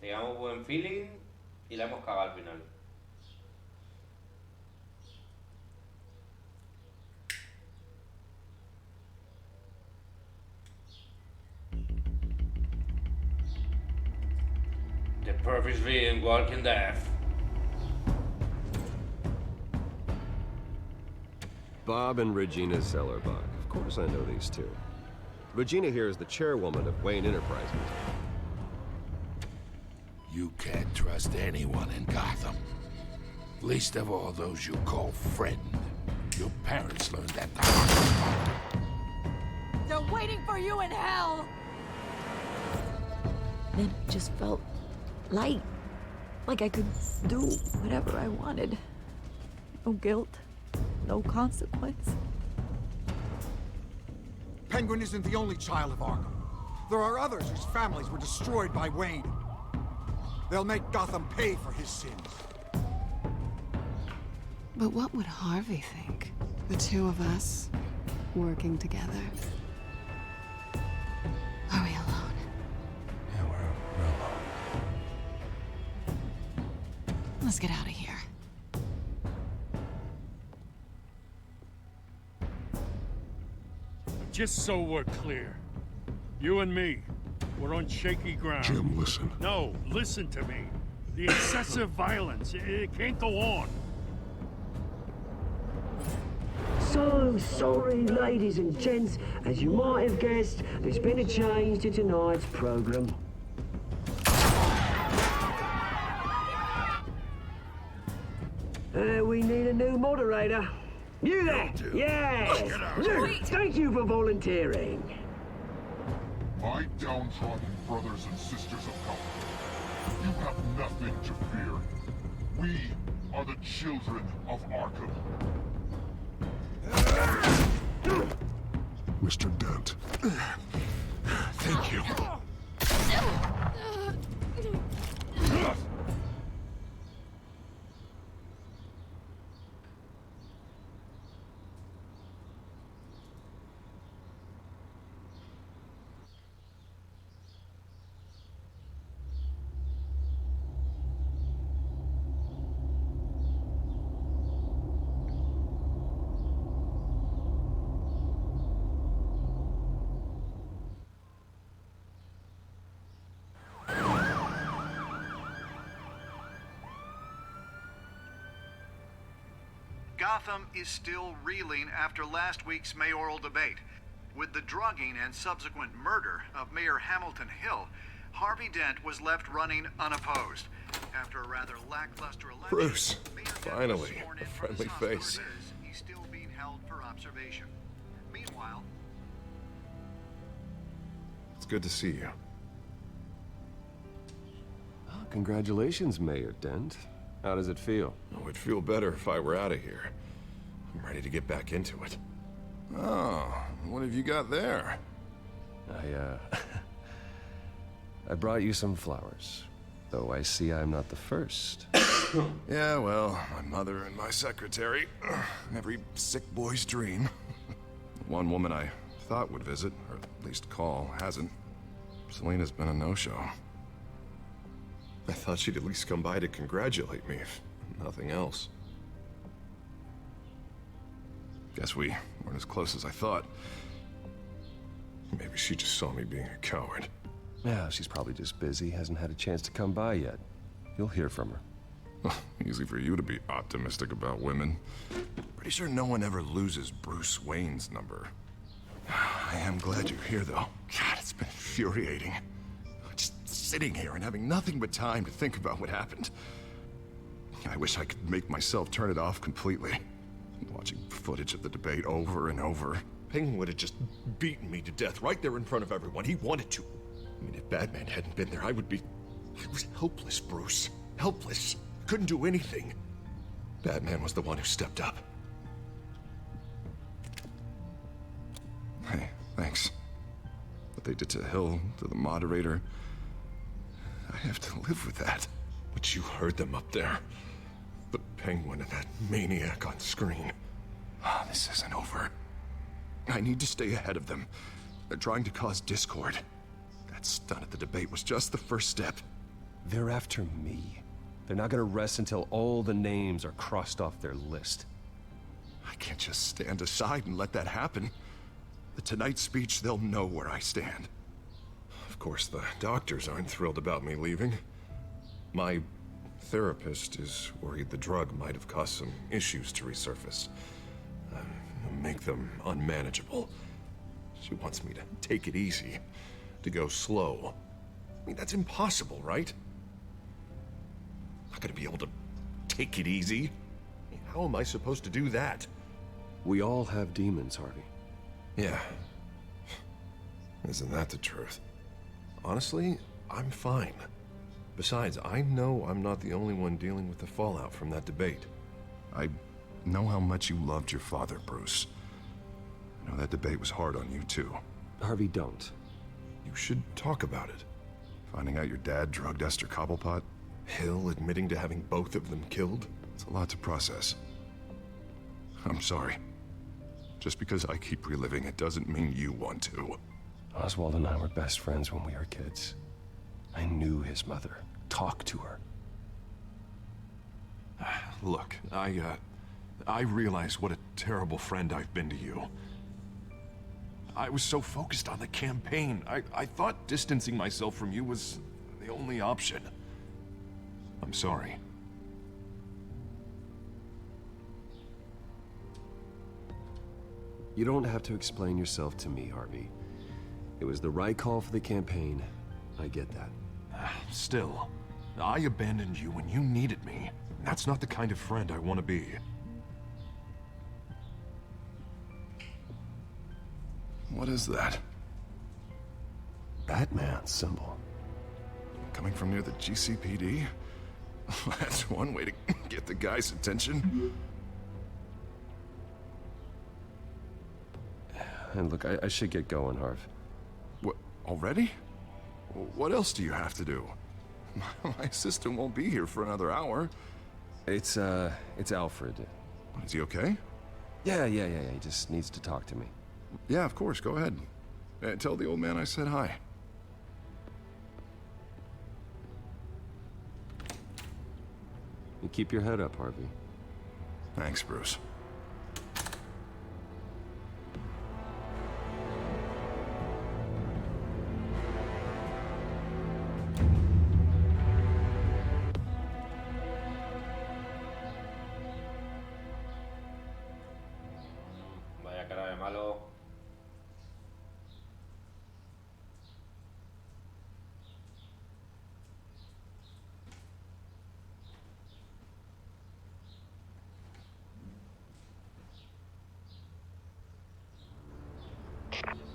Teníamos buen feeling y la hemos cagado al final. The purposely in walking death. Bob and Regina Zellerbach. Of course I know these two. Regina here is the chairwoman of Wayne Enterprises. You can't trust anyone in Gotham. Least of all those you call friend. Your parents learned that the hard way. They're waiting for you in hell! Then I just felt light. Like I could do whatever I wanted. No guilt, no consequence. Penguin isn't the only child of Arkham. There are others whose families were destroyed by Wayne. They'll make Gotham pay for his sins. But what would Harvey think? The two of us, working together. Are we alone? Yeah, we're alone. Let's get out of here. Just so we're clear, you and me, we're on shaky ground. Jim, listen. No, listen to me. The excessive violence, it can't go on. So sorry, ladies and gents. As you might have guessed, there's been a change to tonight's program. We need a new moderator. You there? Yes! Luke, thank you for volunteering. My downtrodden brothers and sisters of Gotham, you have nothing to fear. We are the children of Arkham. Mr. Dent. Thank you. Gotham is still reeling after last week's mayoral debate. With the drugging and subsequent murder of Mayor Hamilton Hill, Harvey Dent was left running unopposed. After a rather lackluster election, Bruce, Mayor Dent was finally, sworn a in friendly from the face. hospital. He's still being held for observation. Meanwhile, It's good to see you. Oh, congratulations, Mayor Dent. How does it feel? Oh, it'd feel better if I were out of here. I'm ready to get back into it. Oh, what have you got there? I brought you some flowers. Though I see I'm not the first. Yeah, well, my mother and my secretary. Every sick boy's dream. One woman I thought would visit, or at least call, hasn't. Selena's been a no-show. I thought she'd at least come by to congratulate me, if nothing else. Guess we weren't as close as I thought. Maybe she just saw me being a coward. Yeah, she's probably just busy, hasn't had a chance to come by yet. You'll hear from her. Easy for you to be optimistic about women. Pretty sure no one ever loses Bruce Wayne's number. I am glad you're here, though. God, it's been infuriating. Just sitting here and having nothing but time to think about what happened. I wish I could make myself turn it off completely. Watching footage of the debate over and over. Penguin would have just beaten me to death right there in front of everyone. He wanted to. I mean, if Batman hadn't been there, I was helpless, Bruce. Helpless. Couldn't do anything. Batman was the one who stepped up. Hey, thanks. What they did to Hill, to the moderator, I have to live with that. But you heard them up there. The Penguin and that maniac on screen. This isn't over. I need to stay ahead of them. They're trying to cause discord. That stunt at the debate was just the first step. They're after me. They're not gonna rest until all the names are crossed off their list. I can't just stand aside and let that happen. The Tonight speech, they'll know where I stand. Of course, the doctors aren't thrilled about me leaving. My therapist is worried the drug might have caused some issues to resurface. Make them unmanageable. She wants me to take it easy, to go slow. I mean, that's impossible, right? I'm not gonna be able to take it easy. I mean, how am I supposed to do that? We all have demons, Harvey. Yeah. Isn't that the truth? Honestly, I'm fine. Besides, I know I'm not the only one dealing with the fallout from that debate. I know how much you loved your father, Bruce. I know that debate was hard on you, too. Harvey, don't. You should talk about it. Finding out your dad drugged Esther Cobblepot, Hill admitting to having both of them killed. It's a lot to process. I'm sorry. Just because I keep reliving it doesn't mean you want to. Oswald and I were best friends when we were kids. I knew his mother. Talked to her. Look, I realize what a terrible friend I've been to you. I was so focused on the campaign. I thought distancing myself from you was the only option. I'm sorry. You don't have to explain yourself to me, Harvey. It was the right call for the campaign. I get that. Still, I abandoned you when you needed me. That's not the kind of friend I want to be. What is that? Batman symbol. Coming from near the GCPD? That's one way to get the guy's attention. And look, I should get going, Harv. What, already? What else do you have to do? My assistant won't be here for another hour. It's Alfred. Is he okay? Yeah, he just needs to talk to me. Yeah, of course, go ahead. Tell the old man I said hi. You keep your head up, Harvey. Thanks, Bruce. Vaya cara de malo.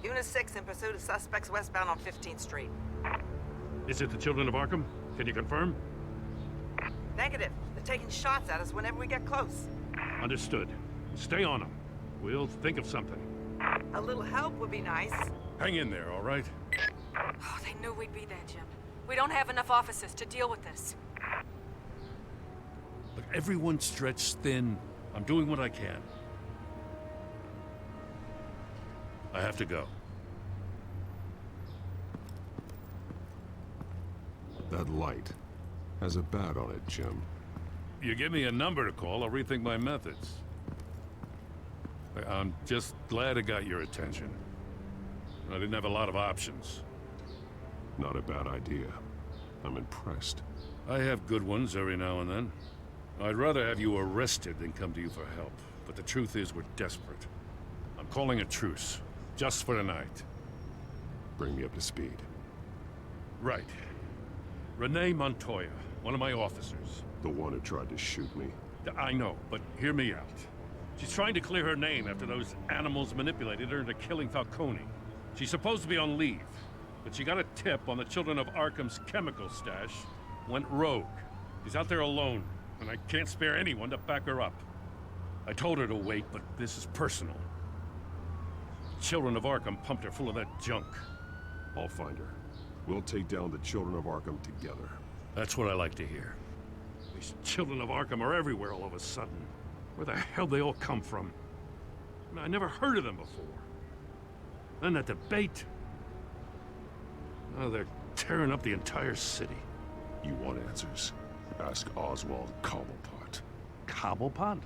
Unit 6 in pursuit of suspects westbound on 15th Street. Is it the Children of Arkham? Can you confirm? Negative. They're taking shots at us whenever we get close. Understood. Stay on them. We'll think of something. A little help would be nice. Hang in there, all right? Oh, they knew we'd be there, Jim. We don't have enough officers to deal with this. Look, everyone's stretched thin. I'm doing what I can. I have to go. That light has a bat on it, Jim. You give me a number to call, I'll rethink my methods. I'm just glad it got your attention. I didn't have a lot of options. Not a bad idea. I'm impressed. I have good ones every now and then. I'd rather have you arrested than come to you for help. But the truth is, we're desperate. I'm calling a truce. Just for tonight. Bring me up to speed. Right. Renee Montoya, one of my officers. The one who tried to shoot me. I know, but hear me out. She's trying to clear her name after those animals manipulated her into killing Falcone. She's supposed to be on leave, but she got a tip on the Children of Arkham's chemical stash, went rogue. She's out there alone, and I can't spare anyone to back her up. I told her to wait, but this is personal. Children of Arkham pumped her full of that junk. I'll find her. We'll take down the Children of Arkham together. That's what I like to hear. These Children of Arkham are everywhere all of a sudden. Where the hell they all come from? I never heard of them before. Then that debate. Oh, they're tearing up the entire city. You want answers? Ask Oswald Cobblepot. Cobblepot?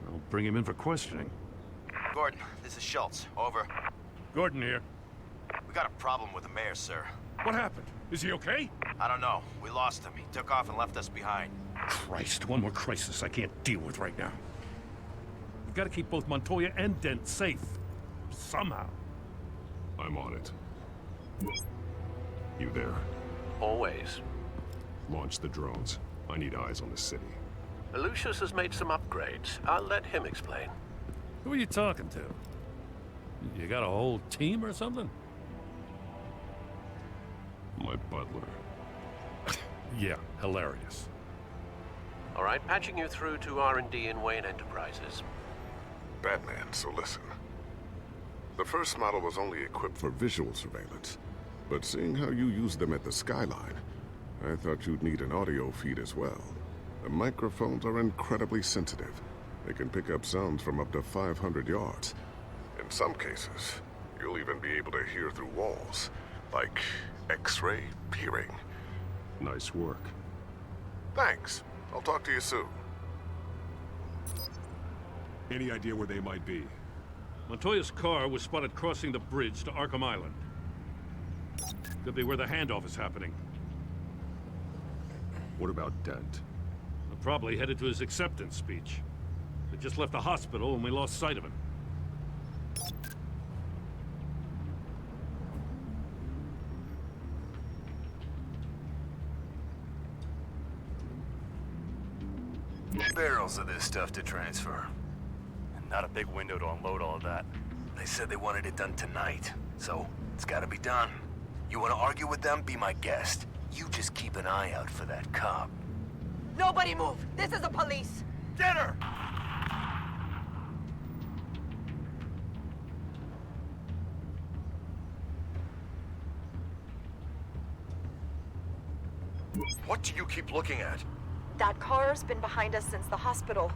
I'll bring him in for questioning. Gordon, this is Schultz. Over. Gordon here. We got a problem with the mayor, sir. What happened? Is he okay? I don't know. We lost him. He took off and left us behind. Christ, one more crisis I can't deal with right now. We've got to keep both Montoya and Dent safe. Somehow. I'm on it. You there? Always. Launch the drones. I need eyes on the city. Lucius has made some upgrades. I'll let him explain. Who are you talking to? You got a whole team or something? My butler. Yeah, hilarious. All right, patching you through to R&D in Wayne Enterprises. Batman, so listen. The first model was only equipped for visual surveillance, but seeing how you use them at the Skyline, I thought you'd need an audio feed as well. The microphones are incredibly sensitive. They can pick up sounds from up to 500 yards. In some cases, you'll even be able to hear through walls, like X-ray peering. Nice work. Thanks. I'll talk to you soon. Any idea where they might be? Montoya's car was spotted crossing the bridge to Arkham Island. Could be where the handoff is happening. What about Dent? Probably headed to his acceptance speech. They just left the hospital and we lost sight of him. Barrels of this stuff to transfer. And not a big window to unload all of that. They said they wanted it done tonight, so it's gotta be done. You wanna argue with them? Be my guest. You just keep an eye out for that cop. Nobody move! This is the police! Get her! What do you keep looking at? That car's been behind us since the hospital.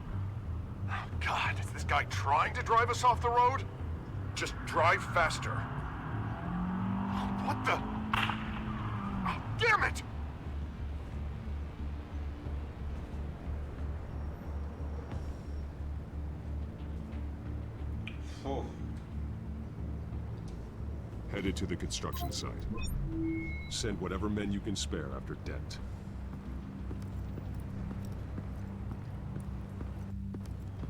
Oh, God, is this guy trying to drive us off the road? Just drive faster. What the? Oh, damn it! Oh. Headed to the construction site. Send whatever men you can spare after Dent.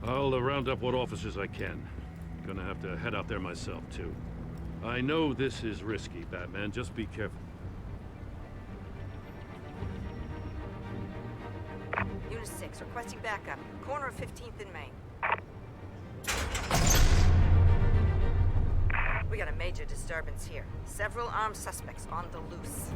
I'll round up what officers I can. Gonna have to head out there myself, too. I know this is risky, Batman. Just be careful. Unit 6, requesting backup. Corner of 15th and Main. We got a major disturbance here. Several armed suspects on the loose.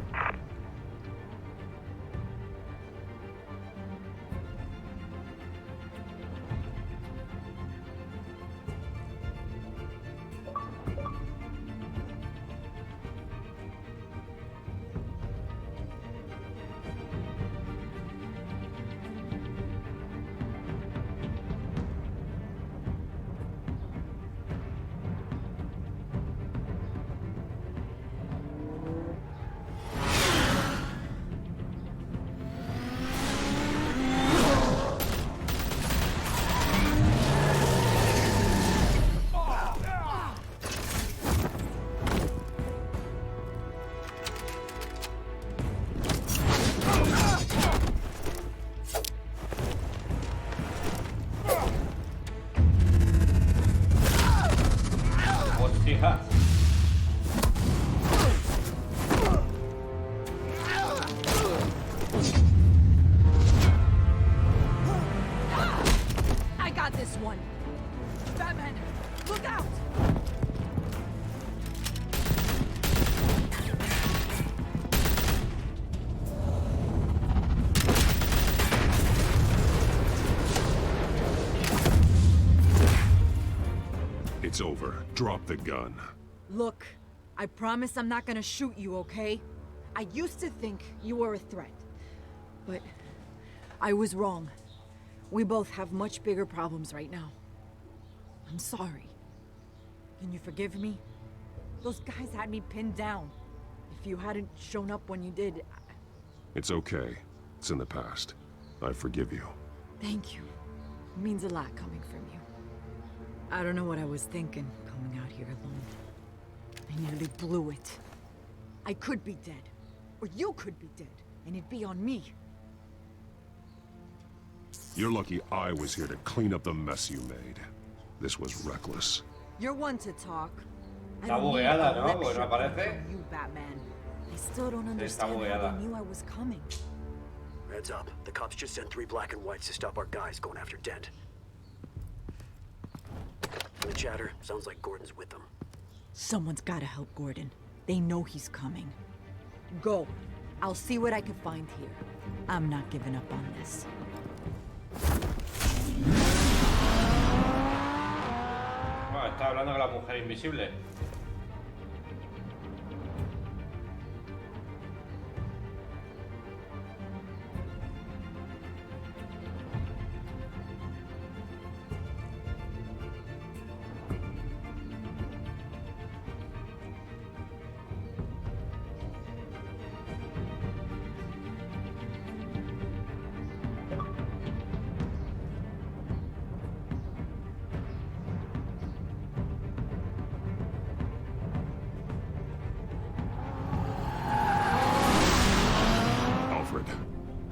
I got this one. Batman, look out! It's over. Drop the gun. Look, I promise I'm not gonna shoot you, okay? I used to think you were a threat. But I was wrong. We both have much bigger problems right now. I'm sorry. Can you forgive me? Those guys had me pinned down. If you hadn't shown up when you did, It's okay. It's in the past. I forgive you. Thank you. It means a lot coming from you. I don't know what I was thinking, coming out here alone. I nearly blew it. I could be dead. Or you could be dead. And it'd be on me. You're lucky I was here to clean up the mess you made. This was reckless. You're one to talk. I Está don't need bugueada, a ¿no? Porque lecture no aparece. from you, Batman. I still don't Está understand how bugueada. they knew I was coming. Heads up. The cops just sent 3 black and whites to stop our guys going after Dent. From the chatter, sounds like Gordon's with them. Someone's gotta help Gordon. They know he's coming. Go. I'll see what I can find here. I'm not giving up on this. Bueno, está hablando con la mujer invisible.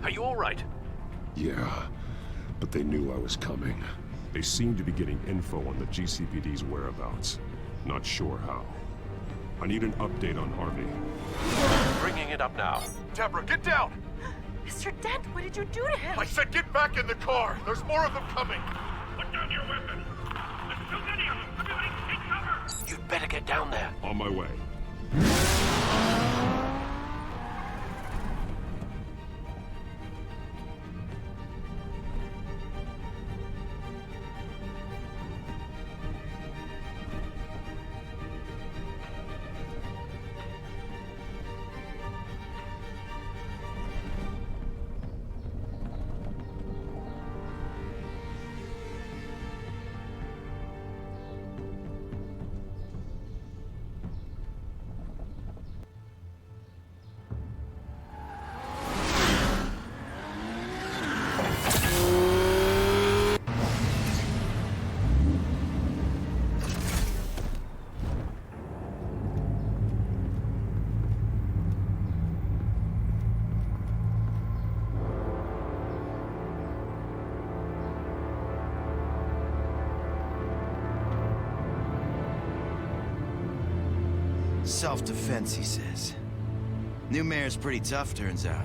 Are you all right? Yeah, but they knew I was coming. They seemed to be getting info on the GCPD's whereabouts. Not sure how. I need an update on Harvey. Bringing it up now. Deborah, get down! Mr. Dent, what did you do to him? I said get back in the car! There's more of them coming! Put down your weapon! There's too many of them! Everybody take cover! You'd better get down there. On my way. Self-defense, he says. New mayor's pretty tough, turns out.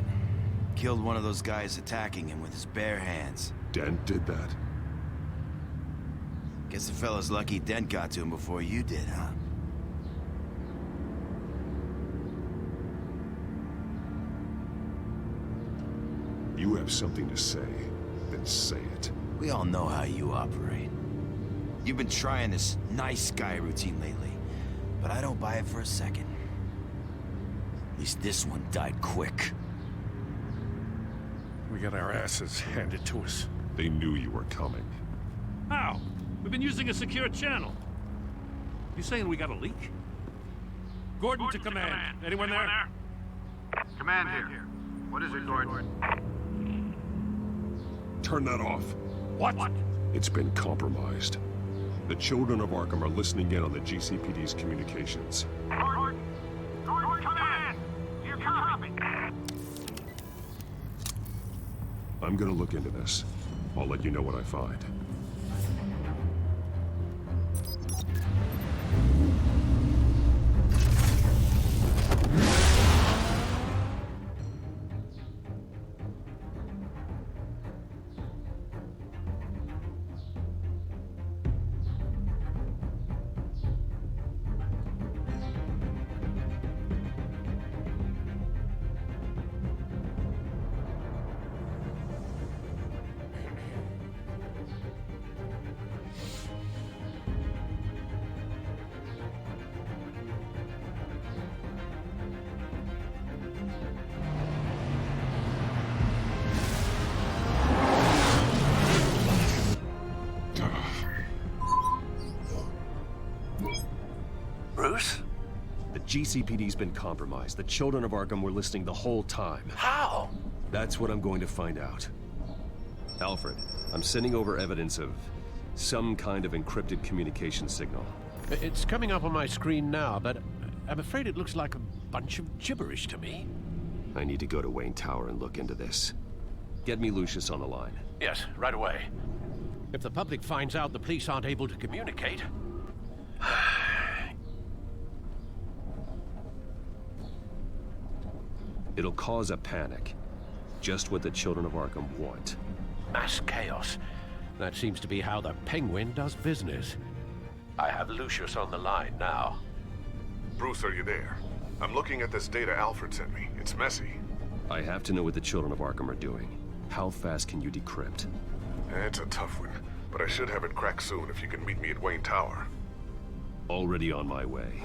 Killed one of those guys attacking him with his bare hands. Dent did that? Guess the fella's lucky Dent got to him before you did, huh? You have something to say, then say it. We all know how you operate. You've been trying this nice guy routine lately, but I don't buy it for a second. At least this one died quick. We got our asses handed to us. They knew you were coming. How? We've been using a secure channel. You saying we got a leak? Gordon to command. Anyone there? Command here. What is it, Gordon? Turn that off. What? It's been compromised. The children of Arkham are listening in on the GCPD's communications. Gordon, command! Do you copy? I'm gonna look into this. I'll let you know what I find. GCPD's been compromised. The children of Arkham were listening the whole time. How? That's what I'm going to find out. Alfred, I'm sending over evidence of some kind of encrypted communication signal. It's coming up on my screen now, but I'm afraid it looks like a bunch of gibberish to me. I need to go to Wayne Tower and look into this. Get me Lucius on the line. Yes, right away. If the public finds out the police aren't able to communicate... It'll cause a panic. Just what the children of Arkham want. Mass chaos. That seems to be how the Penguin does business. I have Lucius on the line now. Bruce, are you there? I'm looking at this data Alfred sent me. It's messy. I have to know what the children of Arkham are doing. How fast can you decrypt? It's a tough one, but I should have it cracked soon if you can meet me at Wayne Tower. Already on my way.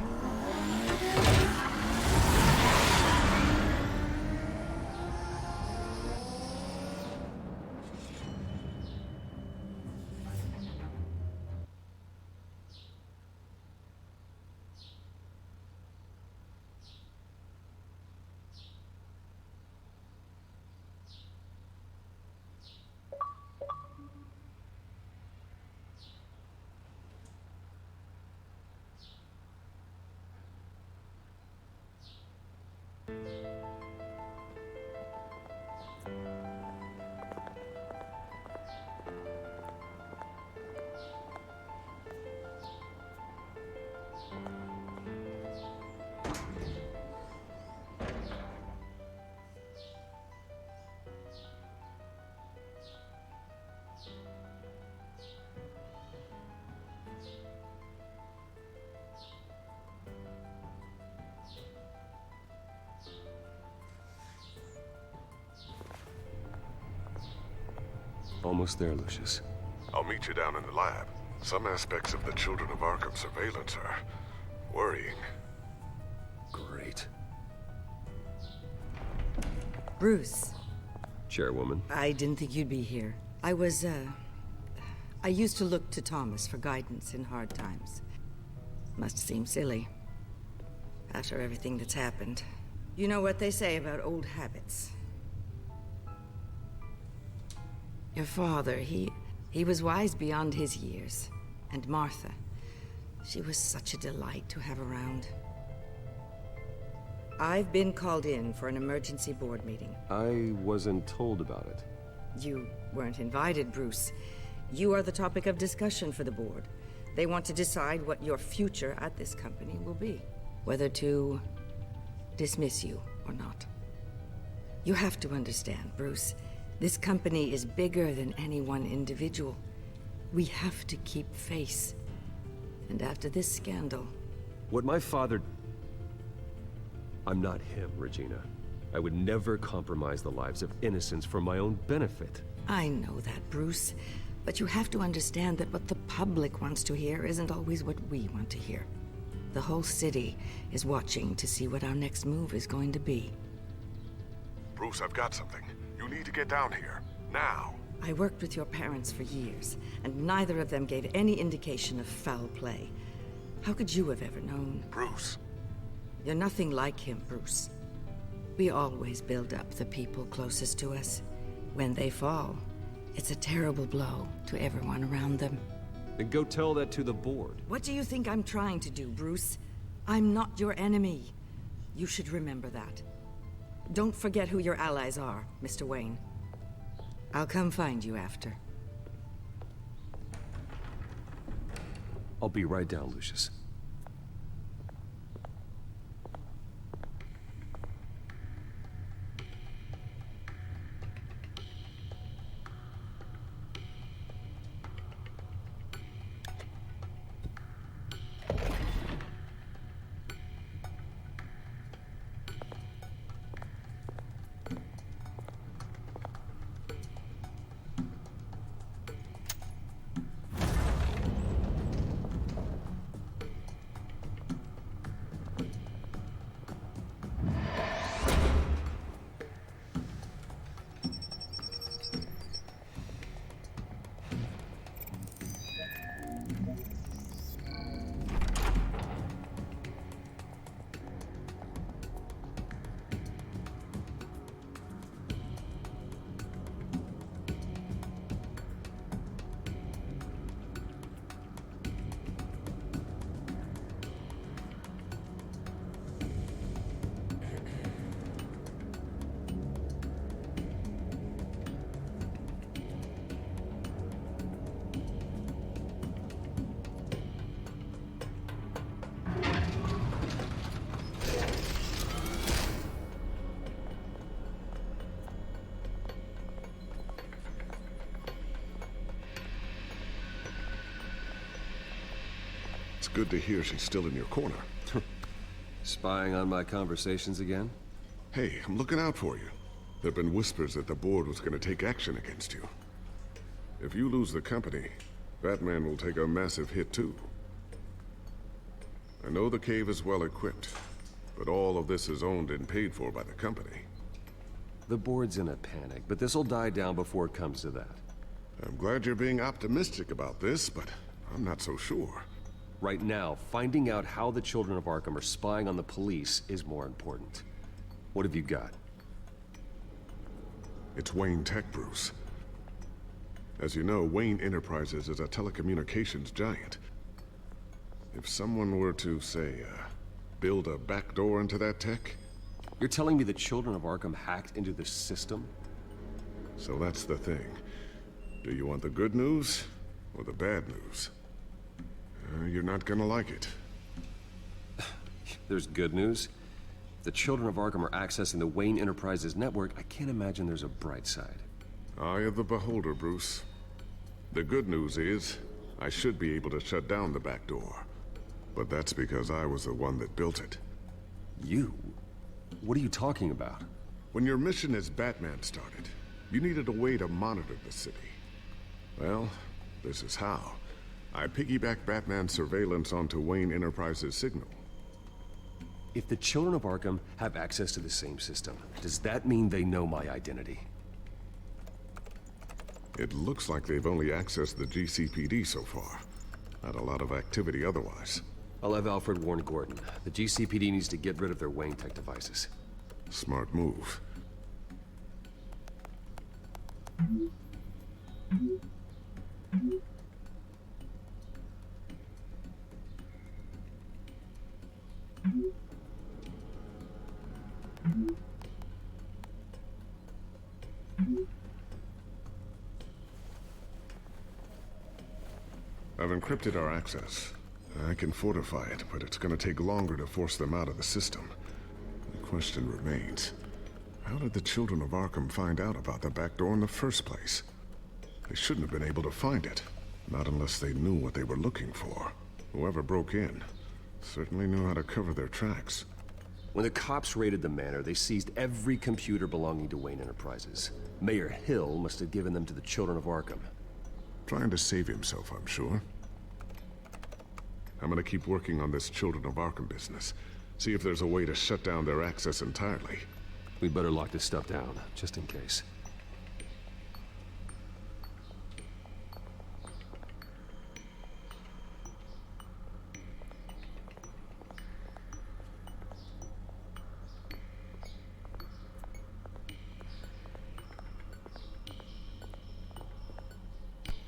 Almost there, Lucius. I'll meet you down in the lab. Some aspects of the Children of Arkham surveillance are worrying. Great. Bruce. Chairwoman. I didn't think you'd be here. I used to look to Thomas for guidance in hard times. Must seem silly. After everything that's happened. You know what they say about old habits. Your father, he was wise beyond his years. And Martha, she was such a delight to have around. I've been called in for an emergency board meeting. I wasn't told about it. You weren't invited, Bruce. You are the topic of discussion for the board. They want to decide what your future at this company will be. Whether to dismiss you or not. You have to understand, Bruce. This company is bigger than any one individual. We have to keep face. And after this scandal... What my father... I'm not him, Regina. I would never compromise the lives of innocents for my own benefit. I know that, Bruce. But you have to understand that what the public wants to hear isn't always what we want to hear. The whole city is watching to see what our next move is going to be. Bruce, I've got something. You need to get down here. Now. I worked with your parents for years, and neither of them gave any indication of foul play. How could you have ever known? Bruce. You're nothing like him, Bruce. We always build up the people closest to us. When they fall, it's a terrible blow to everyone around them. Then go tell that to the board. What do you think I'm trying to do, Bruce? I'm not your enemy. You should remember that. Don't forget who your allies are, Mr. Wayne. I'll come find you after. I'll be right down, Lucius. good to hear she's still in your corner. Spying on my conversations again? Hey, I'm looking out for you. There've been whispers that the board was gonna take action against you. If you lose the company, Batman will take a massive hit too. I know the cave is well equipped, but all of this is owned and paid for by the company. The board's in a panic, but this'll die down before it comes to that. I'm glad you're being optimistic about this, but I'm not so sure. Right now, finding out how the children of Arkham are spying on the police is more important. What have you got? It's Wayne Tech, Bruce. As you know, Wayne Enterprises is a telecommunications giant. If someone were to, say, build a backdoor into that tech... You're telling me the children of Arkham hacked into the system? So that's the thing. Do you want the good news or the bad news? You're not gonna like it. There's good news. If the children of Arkham are accessing the Wayne Enterprises network, I can't imagine there's a bright side. Eye of the beholder, Bruce. The good news is, I should be able to shut down the back door. But that's because I was the one that built it. You? What are you talking about? When your mission as Batman started, you needed a way to monitor the city. Well, this is how. I piggybacked Batman's surveillance onto Wayne Enterprises' signal. If the children of Arkham have access to the same system, does that mean they know my identity? It looks like they've only accessed the GCPD so far. Not a lot of activity otherwise. I'll have Alfred warn Gordon. The GCPD needs to get rid of their Wayne Tech devices. Smart move. I've encrypted our access. I can fortify it, but it's gonna take longer to force them out of the system. The question remains, how did the children of Arkham find out about the back door in the first place? They shouldn't have been able to find it, not unless they knew what they were looking for. Whoever broke in certainly knew how to cover their tracks. When the cops raided the manor, they seized every computer belonging to Wayne Enterprises. Mayor Hill must have given them to the children of Arkham. Trying to save himself, I'm sure. I'm gonna keep working on this Children of Arkham business. See if there's a way to shut down their access entirely. We'd better lock this stuff down, just in case.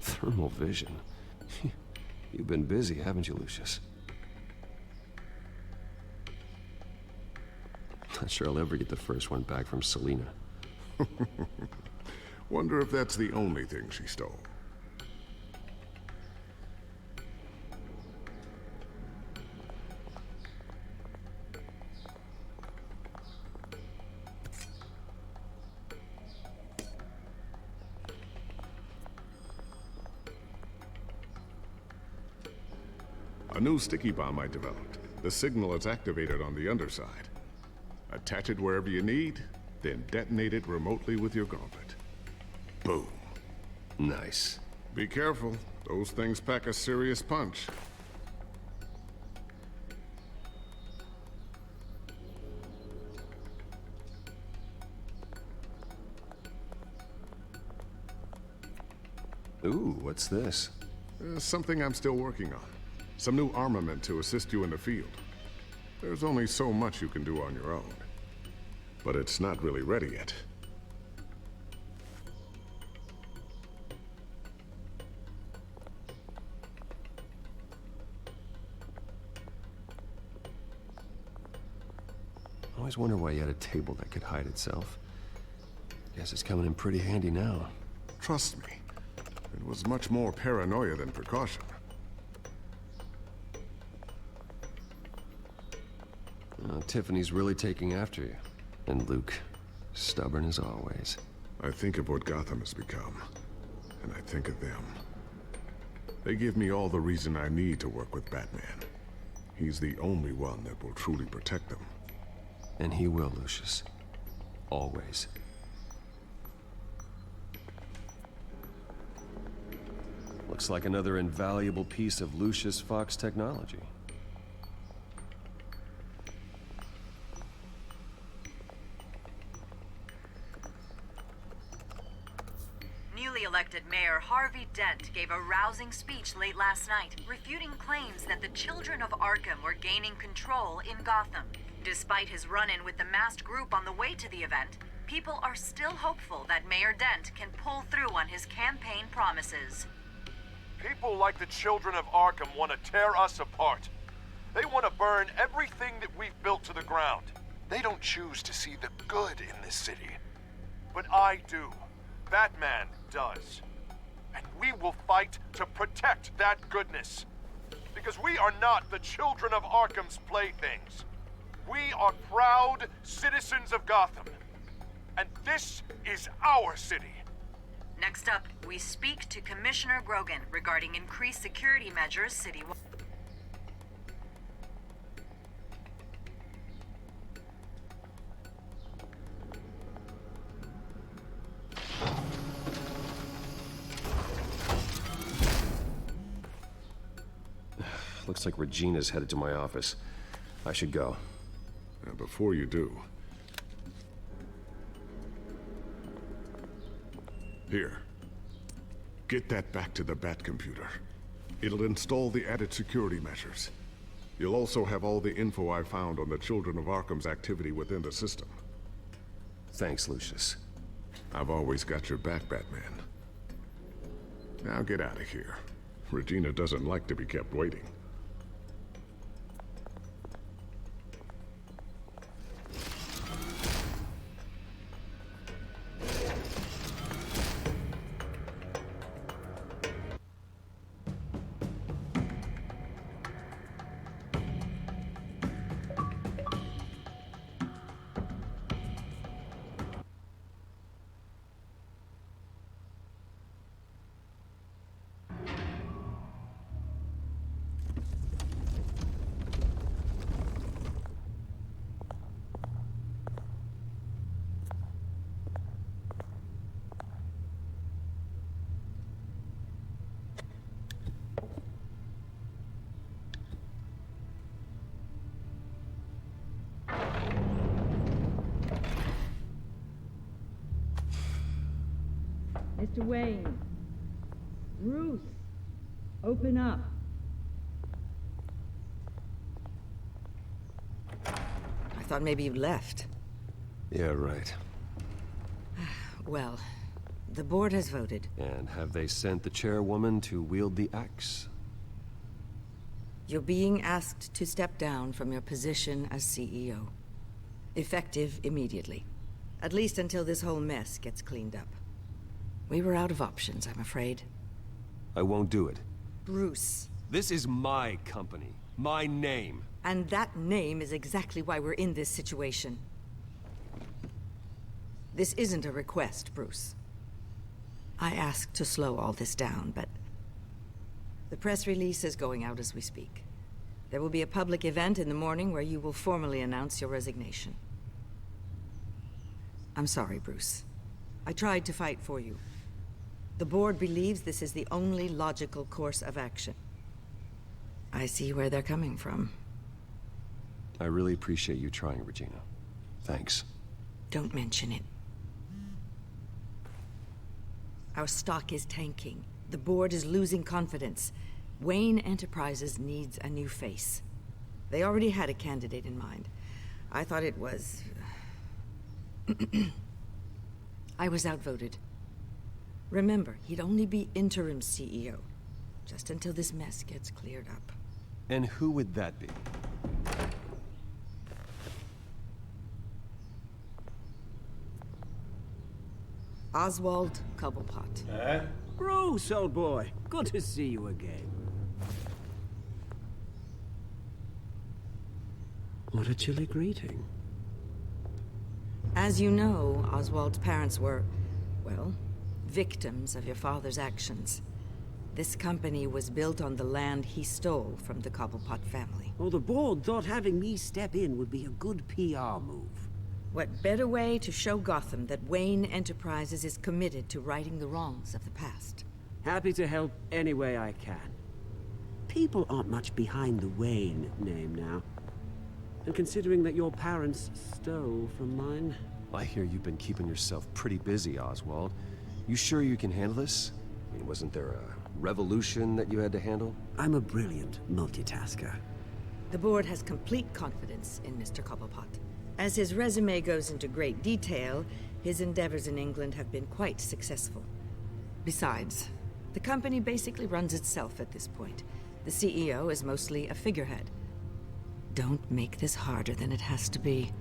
Thermal vision. You've been busy, haven't you, Lucius? Not sure I'll ever get the first one back from Selina. Wonder if that's the only thing she stole. A new sticky bomb I developed. The signal is activated on the underside. Attach it wherever you need, then detonate it remotely with your gauntlet. Boom. Nice. Be careful. Those things pack a serious punch. Ooh, what's this? Something I'm still working on. Some new armament to assist you in the field. There's only so much you can do on your own. But it's not really ready yet. I always wonder why you had a table that could hide itself. Guess it's coming in pretty handy now. Trust me, it was much more paranoia than precaution. Tiffany's really taking after you. And Luke, stubborn as always. I think of what Gotham has become, and I think of them. They give me all the reason I need to work with Batman. He's the only one that will truly protect them. And he will, Lucius. Always. Looks like another invaluable piece of Lucius Fox technology. Newly elected Mayor Harvey Dent gave a rousing speech late last night, refuting claims that the children of Arkham were gaining control in Gotham. Despite his run-in with the masked group on the way to the event, people are still hopeful that Mayor Dent can pull through on his campaign promises. People like the children of Arkham want to tear us apart. They want to burn everything that we've built to the ground. They don't choose to see the good in this city. But I do. Batman does. And we will fight to protect that goodness. Because we are not the children of Arkham's playthings. We are proud citizens of Gotham. And this is our city. Next up, we speak to Commissioner Grogan regarding increased security measures citywide. Looks like Regina's headed to my office. I should go. And before you do... Here. Get that back to the Bat computer. It'll install the added security measures. You'll also have all the info I found on the Children of Arkham's activity within the system. Thanks, Lucius. I've always got your back, Batman. Now get out of here. Regina doesn't like to be kept waiting. Mr. Wayne. Bruce. Open up. I thought maybe you left. Yeah, right. Well, the board has voted. And have they sent the chairwoman to wield the axe? You're being asked to step down from your position as CEO. Effective immediately. At least until this whole mess gets cleaned up. We were out of options, I'm afraid. I won't do it. Bruce. This is my company. My name. And that name is exactly why we're in this situation. This isn't a request, Bruce. I asked to slow all this down, but... the press release is going out as we speak. There will be a public event in the morning where you will formally announce your resignation. I'm sorry, Bruce. I tried to fight for you. The board believes this is the only logical course of action. I see where they're coming from. I really appreciate you trying, Regina. Thanks. Don't mention it. Our stock is tanking. The board is losing confidence. Wayne Enterprises needs a new face. They already had a candidate in mind. I thought it was... I was outvoted. Remember, he'd only be interim CEO, just until this mess gets cleared up. And who would that be? Oswald Cobblepot. Bruce, old boy. Good to see you again. What a chilly greeting. As you know, Oswald's parents were, well, victims of your father's actions. This company was built on the land he stole from the Cobblepot family. Well, the board thought having me step in would be a good PR move. What better way to show Gotham that Wayne Enterprises is committed to righting the wrongs of the past? Happy to help any way I can. People aren't much behind the Wayne name now. And considering that your parents stole from mine... I hear you've been keeping yourself pretty busy, Oswald. You sure you can handle this? I mean, wasn't there a revolution that you had to handle? I'm a brilliant multitasker. The board has complete confidence in Mr. Cobblepot. As his resume goes into great detail, his endeavors in England have been quite successful. Besides, the company basically runs itself at this point. The CEO is mostly a figurehead. Don't make this harder than it has to be.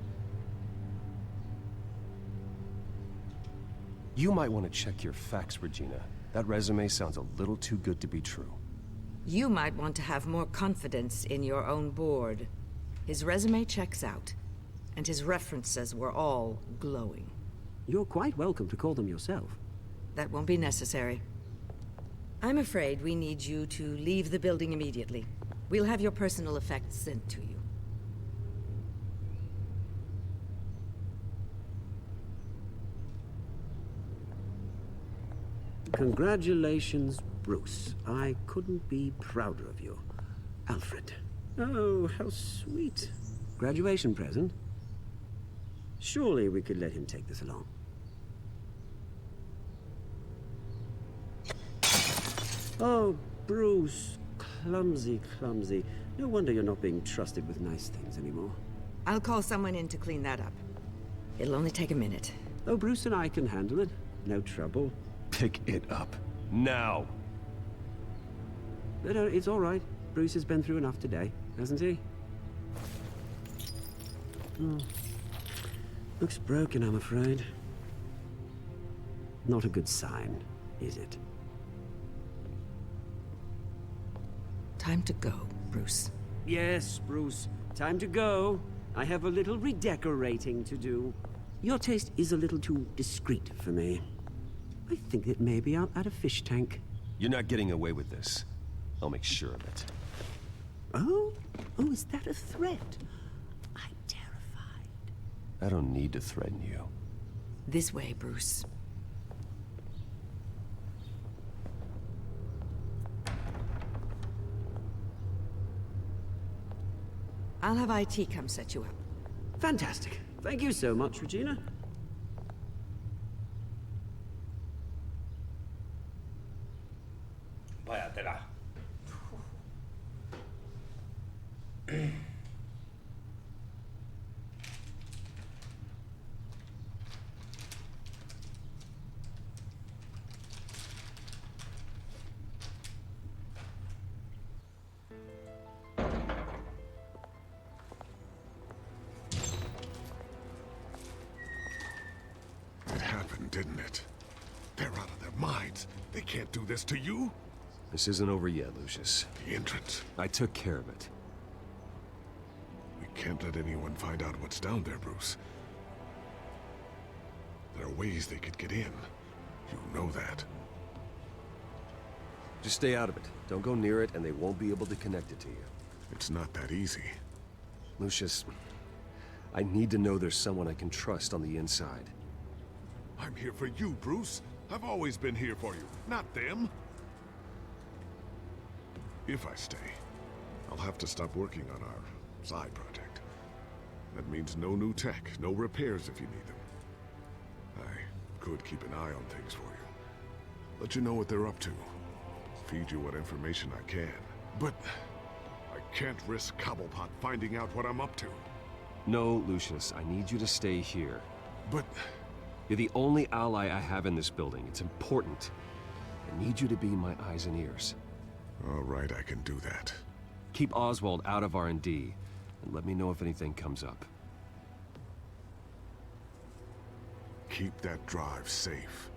You might want to check your facts, Regina. That resume sounds a little too good to be true. You might want to have more confidence in your own board. His resume checks out, and his references were all glowing. You're quite welcome to call them yourself. That won't be necessary. I'm afraid we need you to leave the building immediately. We'll have your personal effects sent to you. Congratulations, Bruce. I couldn't be prouder of you. Alfred. Oh, how sweet. Graduation present? Surely we could let him take this along. Oh, Bruce. Clumsy, clumsy. No wonder you're not being trusted with nice things anymore. I'll call someone in to clean that up. It'll only take a minute. Oh, Bruce and I can handle it. No trouble. Pick it up. Now! No, it's all right. Bruce has been through enough today, hasn't he? Hmm. Looks broken, I'm afraid. Not a good sign, is it? Time to go, Bruce. Yes, Bruce. Time to go. I have a little redecorating to do. Your taste is a little too discreet for me. I think that maybe I'll add a fish tank. You're not getting away with this. I'll make sure of it. Oh? Oh, is that a threat? I'm terrified. I don't need to threaten you. This way, Bruce. I'll have IT come set you up. Fantastic. Thank you so much, Regina. Vaya tela. It happened, didn't it? They're out of their minds. They can't do this to you. This isn't over yet, Lucius. The entrance. I took care of it. We can't let anyone find out what's down there, Bruce. There are ways they could get in. You know that. Just stay out of it. Don't go near it, and they won't be able to connect it to you. It's not that easy. Lucius, I need to know there's someone I can trust on the inside. I'm here for you, Bruce. I've always been here for you, not them. If I stay, I'll have to stop working on our side project. That means no new tech, no repairs if you need them. I could keep an eye on things for you. Let you know what they're up to. Feed you what information I can. But I can't risk Cobblepot finding out what I'm up to. No, Lucius, I need you to stay here. But... You're the only ally I have in this building. It's important. I need you to be my eyes and ears. All right, I can do that. Keep Oswald out of R&D, and let me know if anything comes up. Keep that drive safe.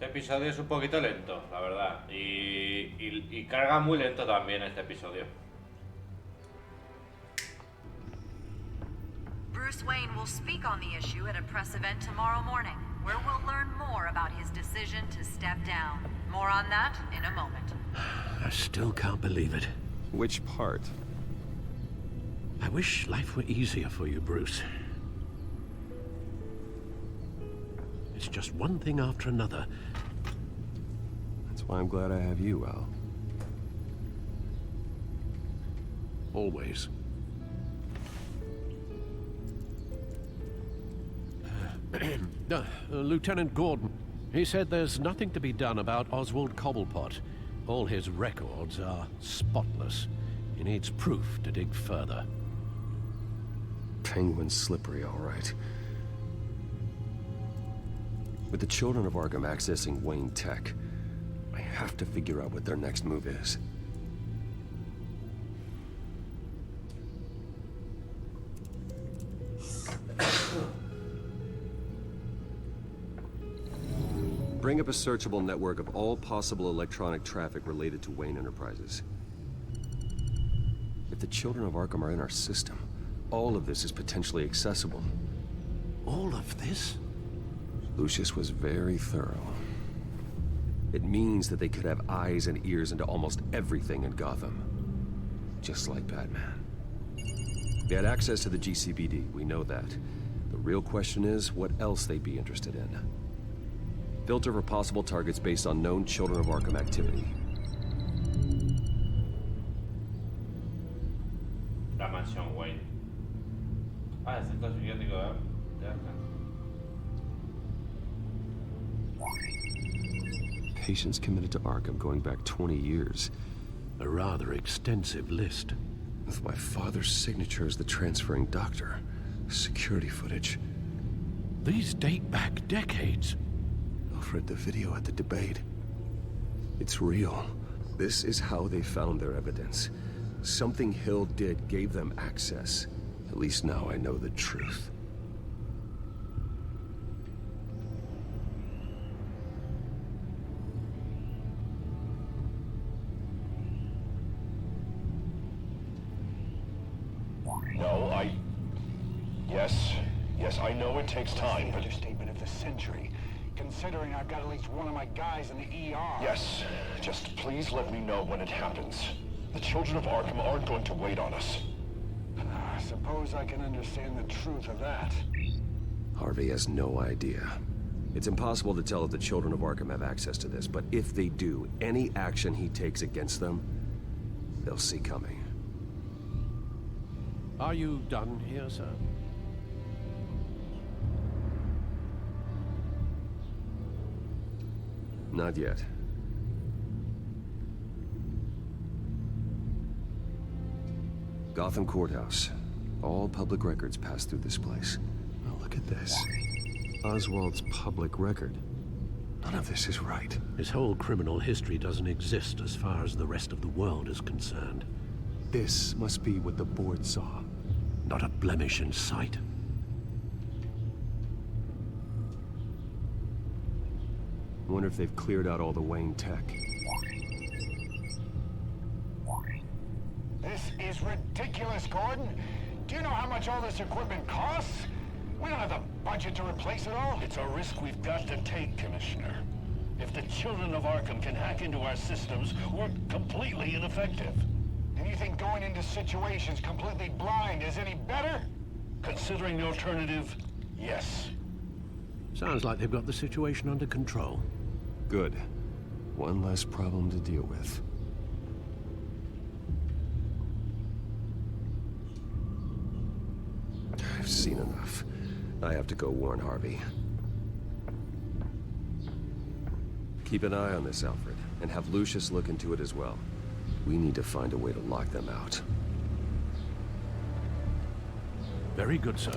Este episodio es un poquito lento, la verdad. Y carga muy lento también este episodio. Bruce Wayne will speak on the issue at a press event tomorrow morning, where we'll learn more about his decision to step down. More on that in a moment. I still can't believe it. Which part? I wish life were easier for you, Bruce. It's just one thing after another. That's why I'm glad I have you, Al. Always. Lieutenant Gordon, he said there's nothing to be done about Oswald Cobblepot. All his records are spotless. He needs proof to dig further. Penguin's slippery, all right. With the children of Arkham accessing Wayne Tech, I have to figure out what their next move is. Bring up a searchable network of all possible electronic traffic related to Wayne Enterprises. If the children of Arkham are in our system, all of this is potentially accessible. All of this? Lucius was very thorough. It means that they could have eyes and ears into almost everything in Gotham. Just like Batman. They had access to the GCPD, we know that. The real question is, what else they'd be interested in. Filter for possible targets based on known Children of Arkham activity. La mansión Wayne. Ah, el centro psiquiátrico de Arkham. Patients committed to Arkham going back 20 years. A rather extensive list. With my father's signature as the transferring doctor. Security footage. These date back decades. Alfred, the video at the debate. It's real. This is how they found their evidence. Something Hill did gave them access. At least now I know the truth. No, Yes, I know it takes time, but... Understatement of the century. Considering I've got at least one of my guys in the ER. Yes, just please let me know when it happens. The children of Arkham aren't going to wait on us. I suppose I can understand the truth of that. Harvey has no idea. It's impossible to tell if the children of Arkham have access to this, but if they do, any action he takes against them, they'll see coming. Are you done here, sir? Not yet. Gotham Courthouse. All public records pass through this place. Oh, look at this. Oswald's public record. None of this is right. His whole criminal history doesn't exist as far as the rest of the world is concerned. This must be what the board saw. Not a blemish in sight. I wonder if they've cleared out all the Wayne tech. This is ridiculous, Gordon. Do you know how much all this equipment costs? We don't have the budget to replace it all. It's a risk we've got to take, Commissioner. If the children of Arkham can hack into our systems, we're completely ineffective. And you think going into situations completely blind is any better? Considering the alternative, yes. Sounds like they've got the situation under control. Good. One less problem to deal with. I've seen enough. I have to go warn Harvey. Keep an eye on this, Alfred, and have Lucius look into it as well. We need to find a way to lock them out. Very good, sir.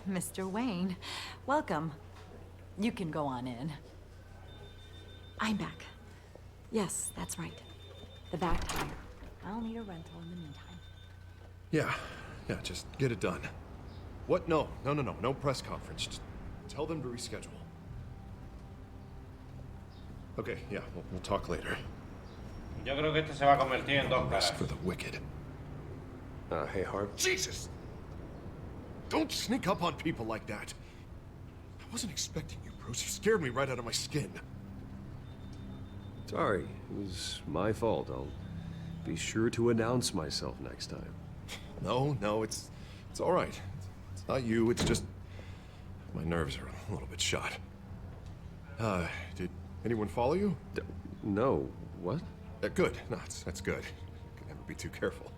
Mr. Wayne. Welcome. You can go on in. I'm back. Yes, that's right. The back tire. I'll need a rental in the meantime. Yeah, just get it done. What? No press conference. Just tell them to reschedule. Okay, yeah, we'll talk later. Yo creo que este se va a convertir en dos caras. Rest for the wicked. Hey, Harv. Jesus! Don't sneak up on people like that. I wasn't expecting you, Bruce. You scared me right out of my skin. Sorry, it was my fault. I'll be sure to announce myself next time. No, it's all right. It's not you, it's just my nerves are a little bit shot. Did anyone follow you? No. What? Good. No, that's good. Can never be too careful.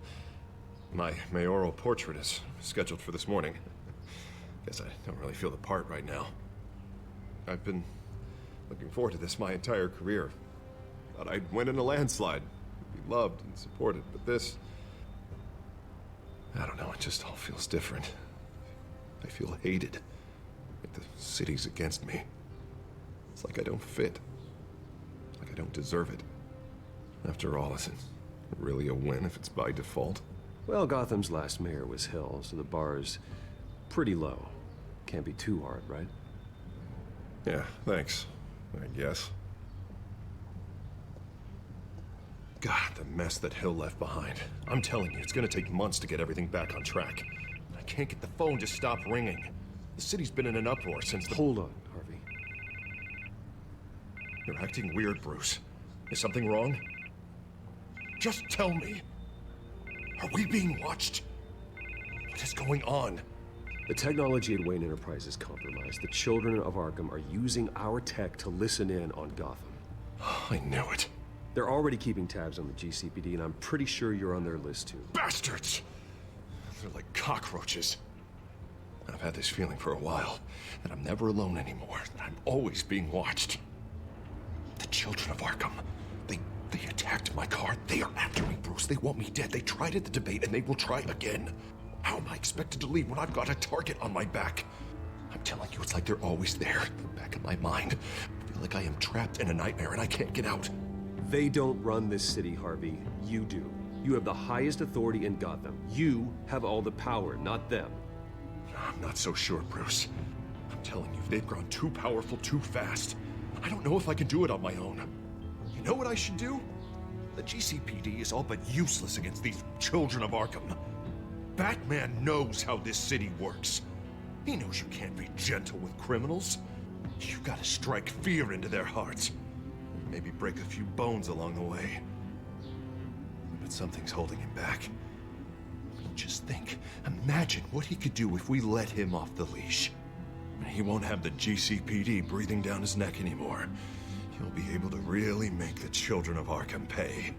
My mayoral portrait is scheduled for this morning. Guess I don't really feel the part right now. I've been looking forward to this my entire career. Thought I'd win in a landslide, be loved and supported, but this... I don't know, it just all feels different. I feel hated. Like the city's against me. It's like I don't fit. Like I don't deserve it. After all, is it really a win if it's by default? Well, Gotham's last mayor was Hill, so the bar's pretty low. Can't be too hard, right? Yeah, thanks. I guess. God, the mess that Hill left behind. I'm telling you, it's gonna take months to get everything back on track. I can't get the phone to stop ringing. The city's been in an uproar since the... Hold on, Harvey. You're acting weird, Bruce. Is something wrong? Just tell me. Are we being watched? What is going on? The technology at Wayne Enterprise is compromised. The children of Arkham are using our tech to listen in on Gotham. I knew it. They're already keeping tabs on the GCPD, and I'm pretty sure you're on their list too. Bastards! They're like cockroaches. I've had this feeling for a while, that I'm never alone anymore, that I'm always being watched. The children of Arkham, they attacked my car. They are after me, Bruce. They want me dead. They tried at the debate, and they will try again. How am I expected to leave when I've got a target on my back? I'm telling you, it's like they're always there, in the back of my mind. I feel like I am trapped in a nightmare and I can't get out. They don't run this city, Harvey. You do. You have the highest authority in Gotham. You have all the power, not them. I'm not so sure, Bruce. I'm telling you, they've grown too powerful too fast. I don't know if I can do it on my own. You know what I should do? The GCPD is all but useless against these children of Arkham. Batman knows how this city works. He knows you can't be gentle with criminals. You gotta strike fear into their hearts. Maybe break a few bones along the way. But something's holding him back. Just think, imagine what he could do if we let him off the leash. He won't have the GCPD breathing down his neck anymore. He'll be able to really make the children of Arkham pay.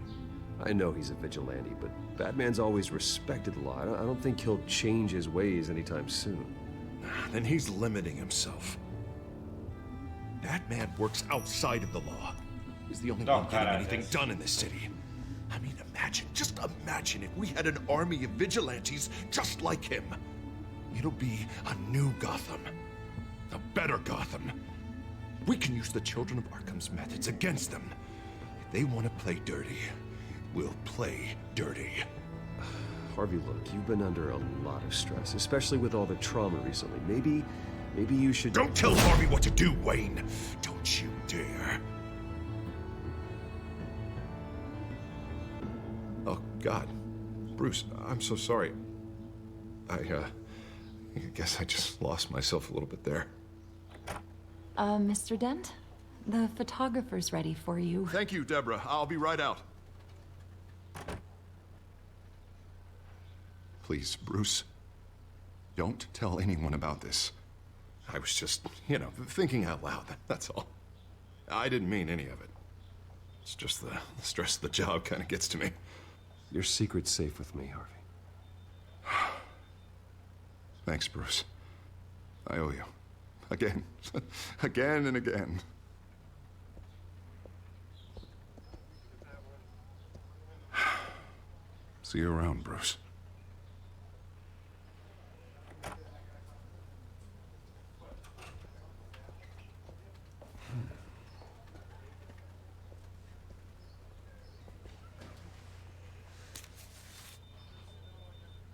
I know he's a vigilante, but Batman's always respected the law. I don't think he'll change his ways anytime soon. Then he's limiting himself. Batman works outside of the law. He's the only one getting anything done in this city. I mean, just imagine if we had an army of vigilantes just like him. It'll be a new Gotham. A better Gotham. We can use the children of Arkham's methods against them. If they want to play dirty, we'll play dirty. Harvey, look, you've been under a lot of stress, especially with all the trauma recently. Maybe you should... Don't tell Harvey what to do, Wayne! Don't you dare! Oh, God. Bruce, I'm so sorry. I guess I just lost myself a little bit there. Mr. Dent? The photographer's ready for you. Thank you, Deborah. I'll be right out. Please, Bruce, don't tell anyone about this. I was just, thinking out loud, that's all. I didn't mean any of it. It's just the stress of the job kind of gets to me. Your secret's safe with me, Harvey. Thanks, Bruce. I owe you. Again. Again and again. See you around, Bruce.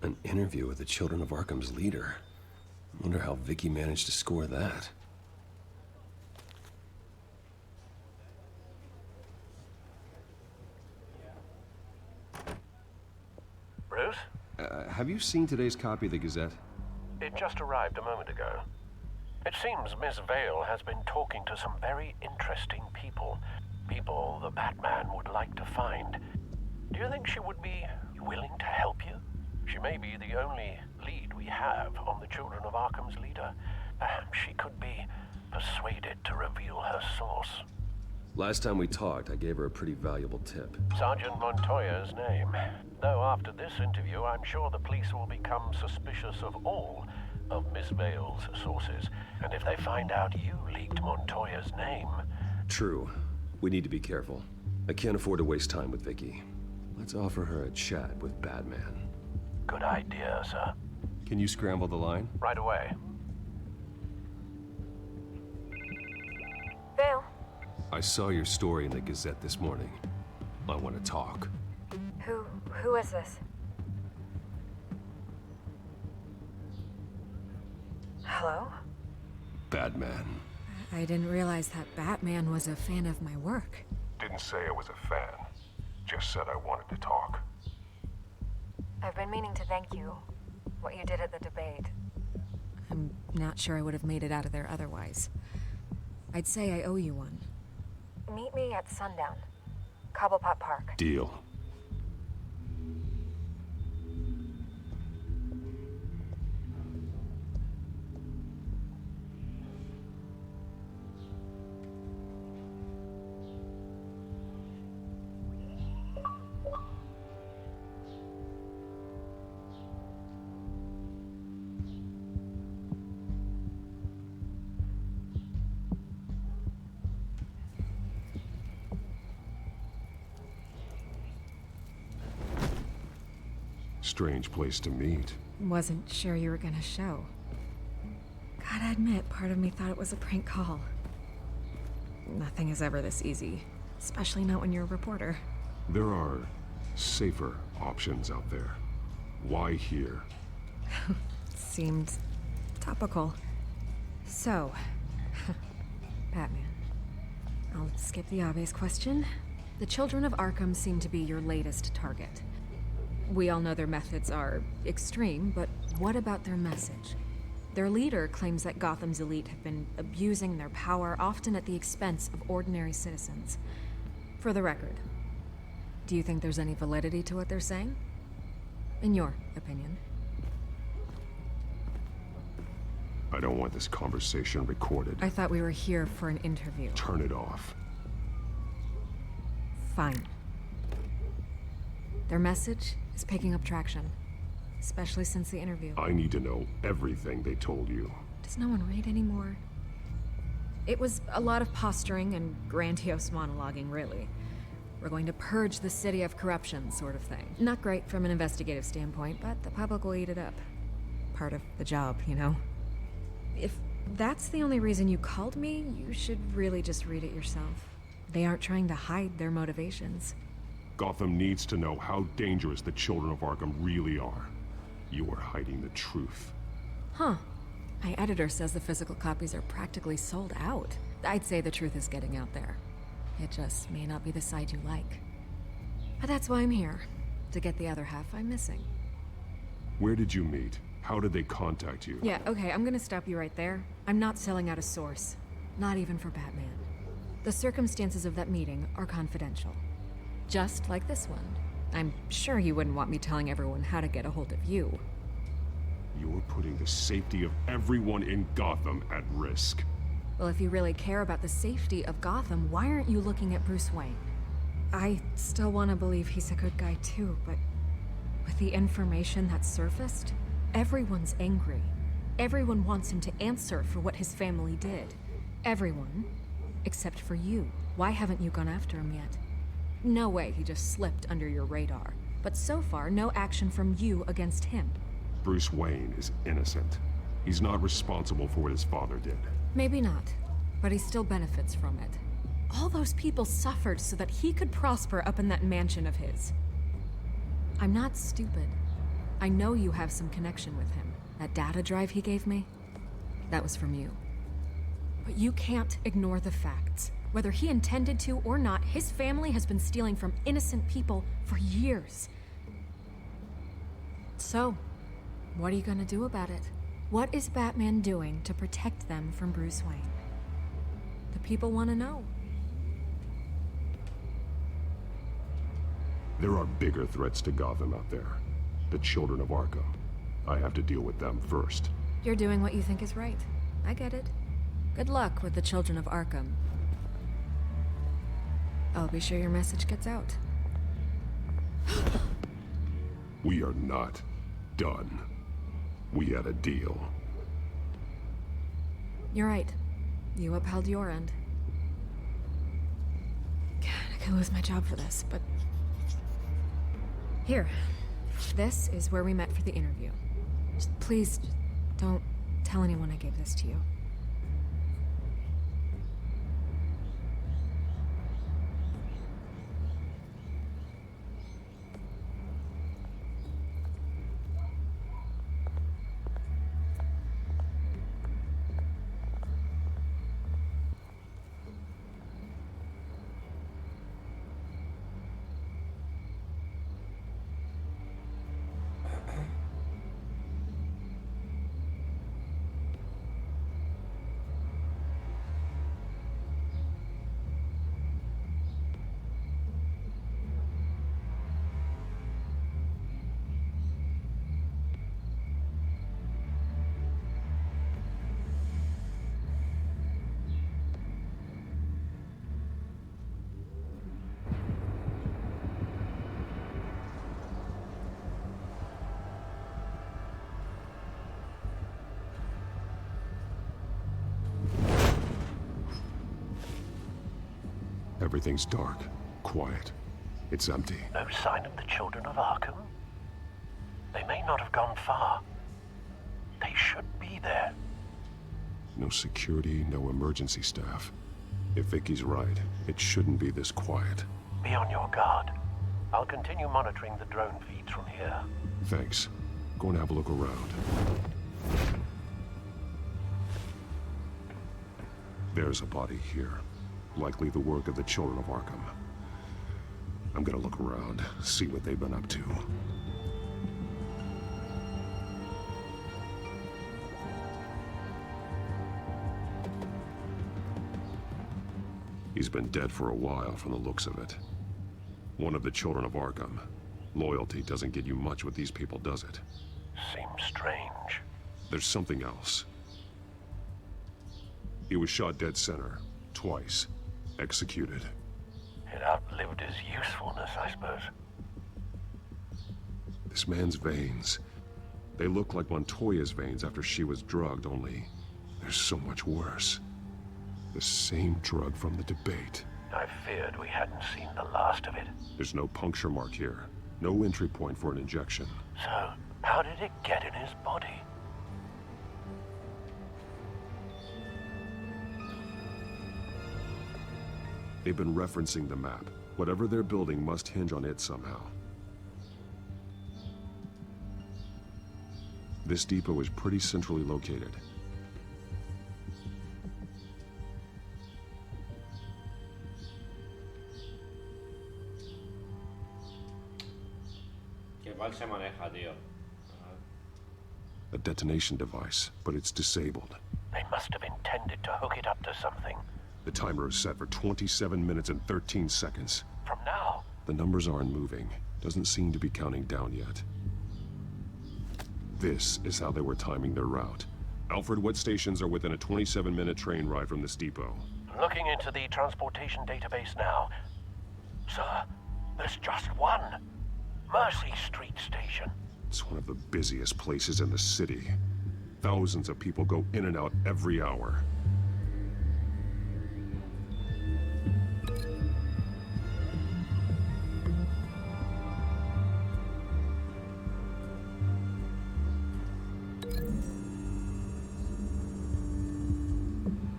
An interview with the Children of Arkham's leader. Wonder how Vicky managed to score that. Bruce? Have you seen today's copy of the Gazette? It just arrived a moment ago. It seems Miss Vale has been talking to some very interesting people. People the Batman would like to find. Do you think she would be willing to help you? She may be the only lead we have on the Children of Arkham's leader. Perhaps she could be persuaded to reveal her source. Last time we talked, I gave her a pretty valuable tip. Sergeant Montoya's name. Though after this interview, I'm sure the police will become suspicious of all of Miss Vale's sources. And if they find out you leaked Montoya's name... True. We need to be careful. I can't afford to waste time with Vicky. Let's offer her a chat with Batman. Good idea, sir. Can you scramble the line? Right away. Vale. I saw your story in the Gazette this morning. I want to talk. Who is this? Hello? Batman. I didn't realize that Batman was a fan of my work. Didn't say I was a fan. Just said I wanted to talk. I've been meaning to thank you. What you did at the debate. I'm not sure I would have made it out of there otherwise. I'd say I owe you one. Meet me at sundown. Cobblepot Park. Deal. Strange place to meet. Wasn't sure you were gonna show. Gotta admit, part of me thought it was a prank call. Nothing is ever this easy, especially not when you're a reporter. There are safer options out there. Why here? Seemed topical. So, Batman. I'll skip the obvious question. The Children of Arkham seem to be your latest target. We all know their methods are extreme, but what about their message? Their leader claims that Gotham's elite have been abusing their power, often at the expense of ordinary citizens. For the record, do you think there's any validity to what they're saying? In your opinion? I don't want this conversation recorded. I thought we were here for an interview. Turn it off. Fine. Their message is picking up traction, especially since the interview. I need to know everything they told you. Does no one read anymore? It was a lot of posturing and grandiose monologuing, really. We're going to purge the city of corruption, sort of thing. Not great from an investigative standpoint, but the public will eat it up. Part of the job, you know? If that's the only reason you called me, you should really just read it yourself. They aren't trying to hide their motivations. Gotham needs to know how dangerous the Children of Arkham really are. You are hiding the truth. Huh. My editor says the physical copies are practically sold out. I'd say the truth is getting out there. It just may not be the side you like. But that's why I'm here, to get the other half I'm missing. Where did you meet? How did they contact you? Yeah, okay, I'm gonna stop you right there. I'm not selling out a source. Not even for Batman. The circumstances of that meeting are confidential. Just like this one. I'm sure you wouldn't want me telling everyone how to get a hold of you. You're putting the safety of everyone in Gotham at risk. Well, if you really care about the safety of Gotham, why aren't you looking at Bruce Wayne? I still want to believe he's a good guy too, but with the information that's surfaced, everyone's angry. Everyone wants him to answer for what his family did. Everyone, except for you. Why haven't you gone after him yet? No way he just slipped under your radar. But so far, no action from you against him. Bruce Wayne is innocent. He's not responsible for what his father did. Maybe not, but he still benefits from it. All those people suffered so that he could prosper up in that mansion of his. I'm not stupid. I know you have some connection with him. That data drive he gave me, that was from you. But you can't ignore the facts. Whether he intended to or not, his family has been stealing from innocent people for years. So, what are you gonna do about it? What is Batman doing to protect them from Bruce Wayne? The people want to know. There are bigger threats to Gotham out there. The children of Arkham. I have to deal with them first. You're doing what you think is right. I get it. Good luck with the children of Arkham. I'll be sure your message gets out. We are not done. We had a deal. You're right. You upheld your end. God, I could lose my job for this, but... Here. This is where we met for the interview. Just please, don't tell anyone I gave this to you. Everything's dark, quiet. It's empty. No sign of the children of Arkham? They may not have gone far. They should be there. No security, no emergency staff. If Vicky's right, it shouldn't be this quiet. Be on your guard. I'll continue monitoring the drone feeds from here. Thanks. Go and have a look around. There's a body here. Likely the work of the children of Arkham. I'm gonna look around, see what they've been up to. He's been dead for a while from the looks of it. One of the children of Arkham. Loyalty doesn't get you much with these people, does it? Seems strange. There's something else. He was shot dead center, twice. Executed. It outlived his usefulness, I suppose. This man's veins. They look like Montoya's veins after she was drugged, only they're so much worse. The same drug from the debate. I feared we hadn't seen the last of it. There's no puncture mark here. No entry point for an injection. So, how did it get in his body? They've been referencing the map. Whatever they're building must hinge on it somehow. This depot is pretty centrally located. Qué mal se maneja, tío. A detonation device, but it's disabled. They must have intended to hook it up to something. The timer is set for 27 minutes and 13 seconds. From now? The numbers aren't moving. Doesn't seem to be counting down yet. This is how they were timing their route. Alfred, what stations are within a 27-minute train ride from this depot? Looking into the transportation database now. Sir, there's just one. Mercy Street Station. It's one of the busiest places in the city. Thousands of people go in and out every hour.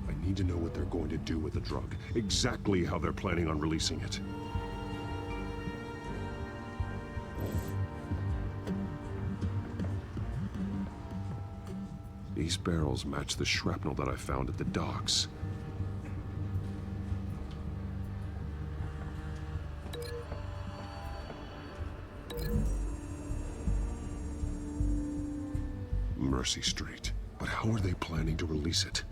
I need to know what they're going to do with the drug. Exactly how they're planning on releasing it. These barrels match the shrapnel that I found at the docks. Mercy Street. But how are they planning to release it?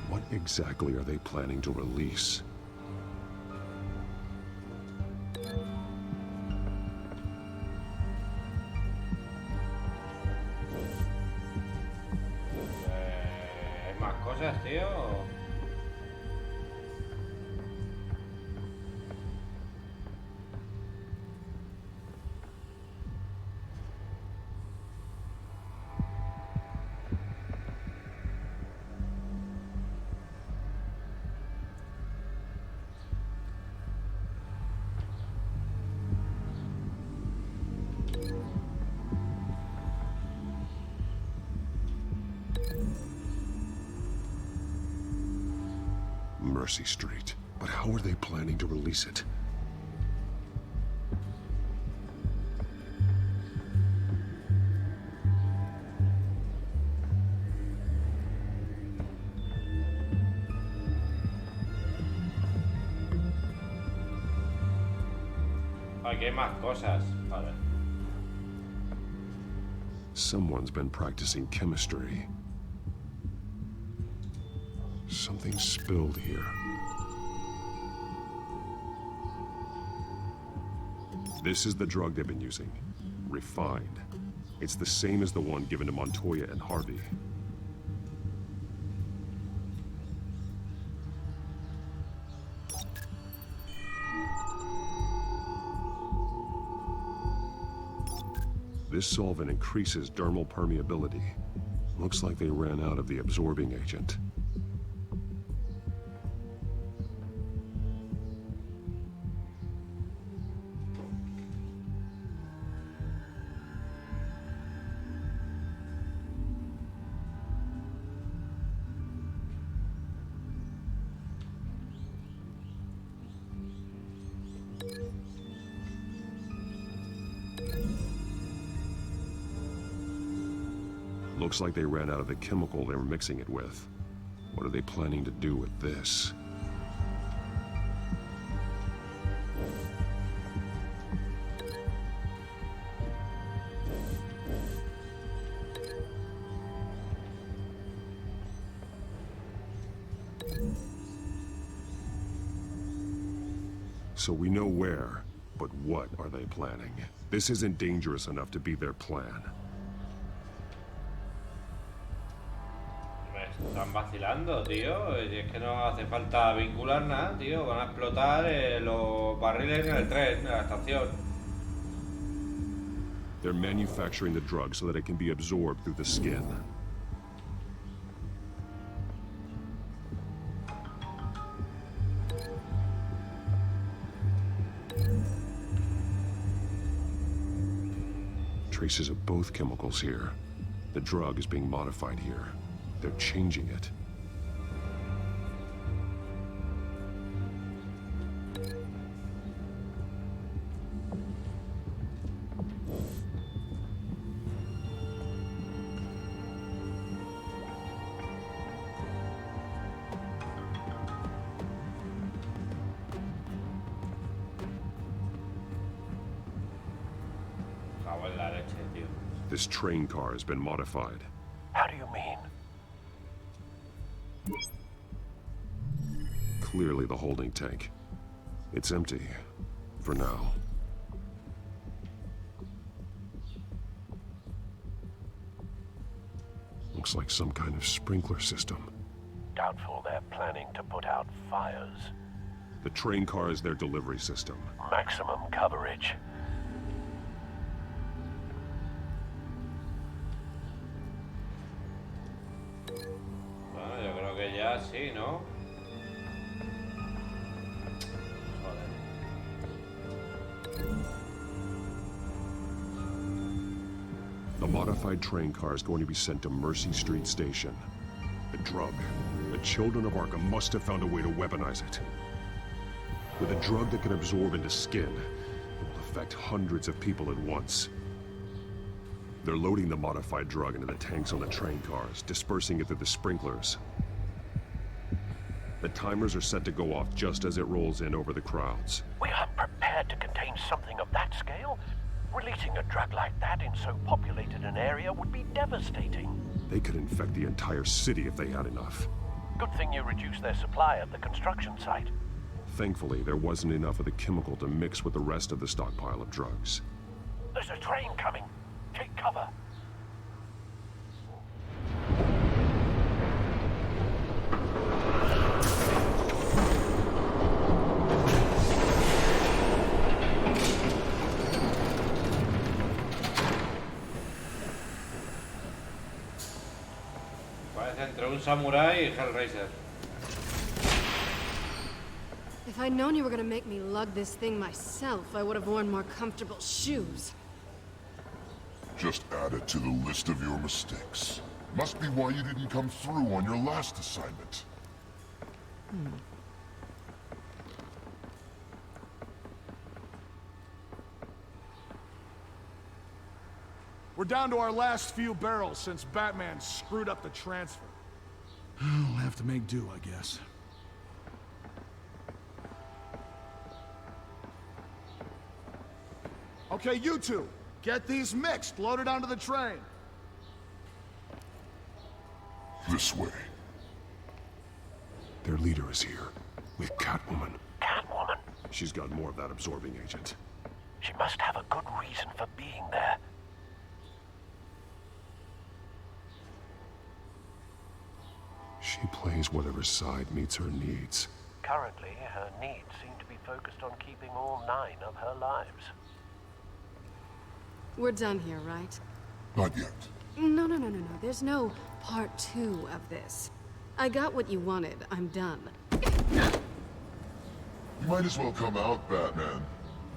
What exactly are they planning to release? ¿Hay más cosas, tío? Mercy Street. But how are they planning to release it? Aquí hay más cosas. Vale. Someone's been practicing chemistry. Something spilled here. This is the drug they've been using. Refined. It's the same as the one given to Montoya and Harvey. This solvent increases dermal permeability. Looks like they ran out of the absorbing agent. Looks like they ran out of the chemical they were mixing it with. What are they planning to do with this? So we know where, but what are they planning? This isn't dangerous enough to be their plan. Están vacilando, tío. Y es que no hace falta vincular nada, tío. Van a explotar los barriles en el tren, en la estación. They're manufacturing the drug so that it can be absorbed through the skin. Traces of both chemicals here. The drug is being modified here. They're changing it. This train car has been modified. How do you mean? Clearly the holding tank. It's empty. For now. Looks like some kind of sprinkler system. Doubtful they're planning to put out fires. The train car is their delivery system. Maximum coverage. Bueno, yo creo que ya sí, ¿no? modified train car is going to be sent to Mercy Street Station. The drug. The children of Arkham must have found a way to weaponize it. With a drug that can absorb into skin, it will affect hundreds of people at once. They're loading the modified drug into the tanks on the train cars, dispersing it through the sprinklers. The timers are set to go off just as it rolls in over the crowds. We aren't prepared to contain something of that scale. Releasing a drug like that in so populated an area would be devastating. They could infect the entire city if they had enough. Good thing you reduced their supply at the construction site. Thankfully, there wasn't enough of the chemical to mix with the rest of the stockpile of drugs. There's a train coming. Take cover. Parece entre un samurái y Hellraiser. If I'd known you were gonna make me lug this thing myself, I would have worn more comfortable shoes. Just add it to the list of your mistakes. Must be why you didn't come through on your last assignment. We're down to our last few barrels since Batman screwed up the transfer. We'll have to make do, I guess. Okay, you two, get these mixed, loaded onto the train. This way. Their leader is here, with Catwoman. Catwoman? She's got more of that absorbing agent. She must have a good reason for being there. She plays whatever side meets her needs. Currently, her needs seem to be focused on keeping all 9 of her lives. We're done here, right? Not yet. No. There's no part 2 of this. I got what you wanted. I'm done. You might as well come out, Batman.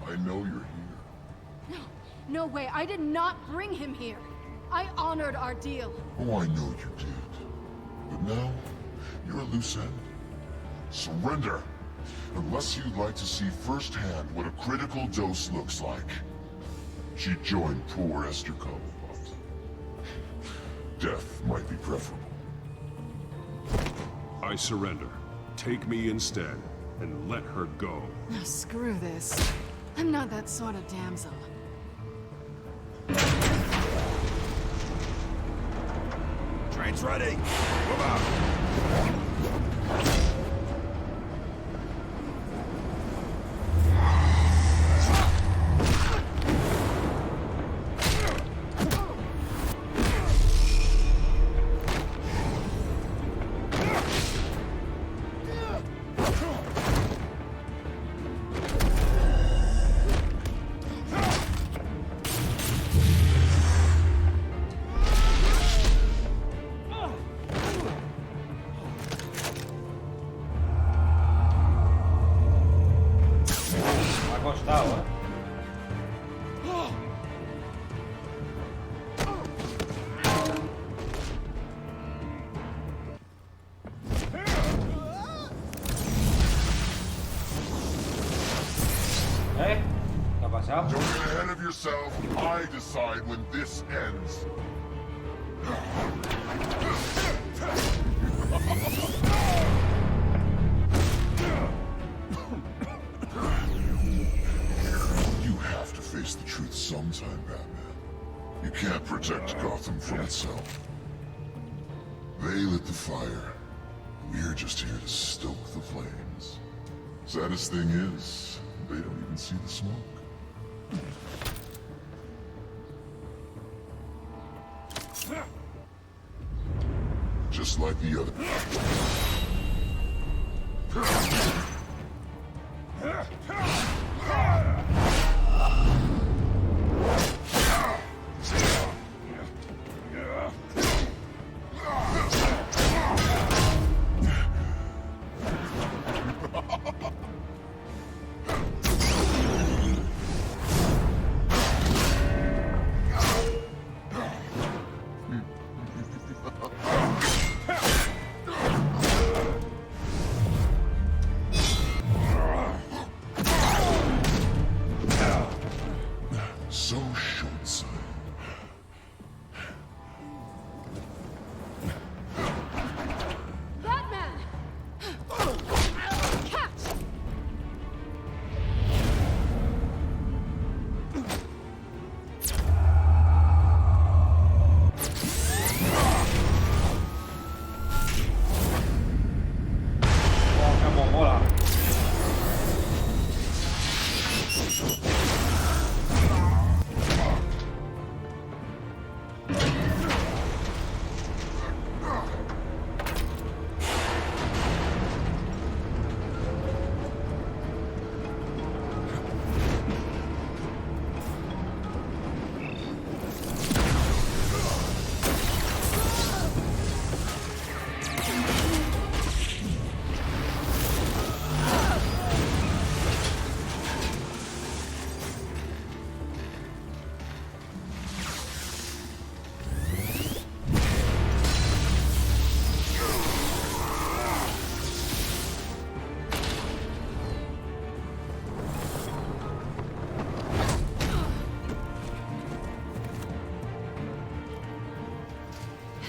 I know you're here. No way. I did not bring him here. I honored our deal. Oh, I know you did. But now, you're a loose end. Surrender! Unless you'd like to see firsthand what a critical dose looks like. She joined poor Esther Cobblepot. Death might be preferable. I surrender. Take me instead, and let her go. Oh, screw this. I'm not that sort of damsel. Train's ready. Move out. Don't get ahead of yourself. I decide when this ends. You have to face the truth sometime, Batman. You can't protect Gotham from itself. They lit the fire. We're just here to stoke the flames. Saddest thing is, they don't even see the smoke. Just like the other.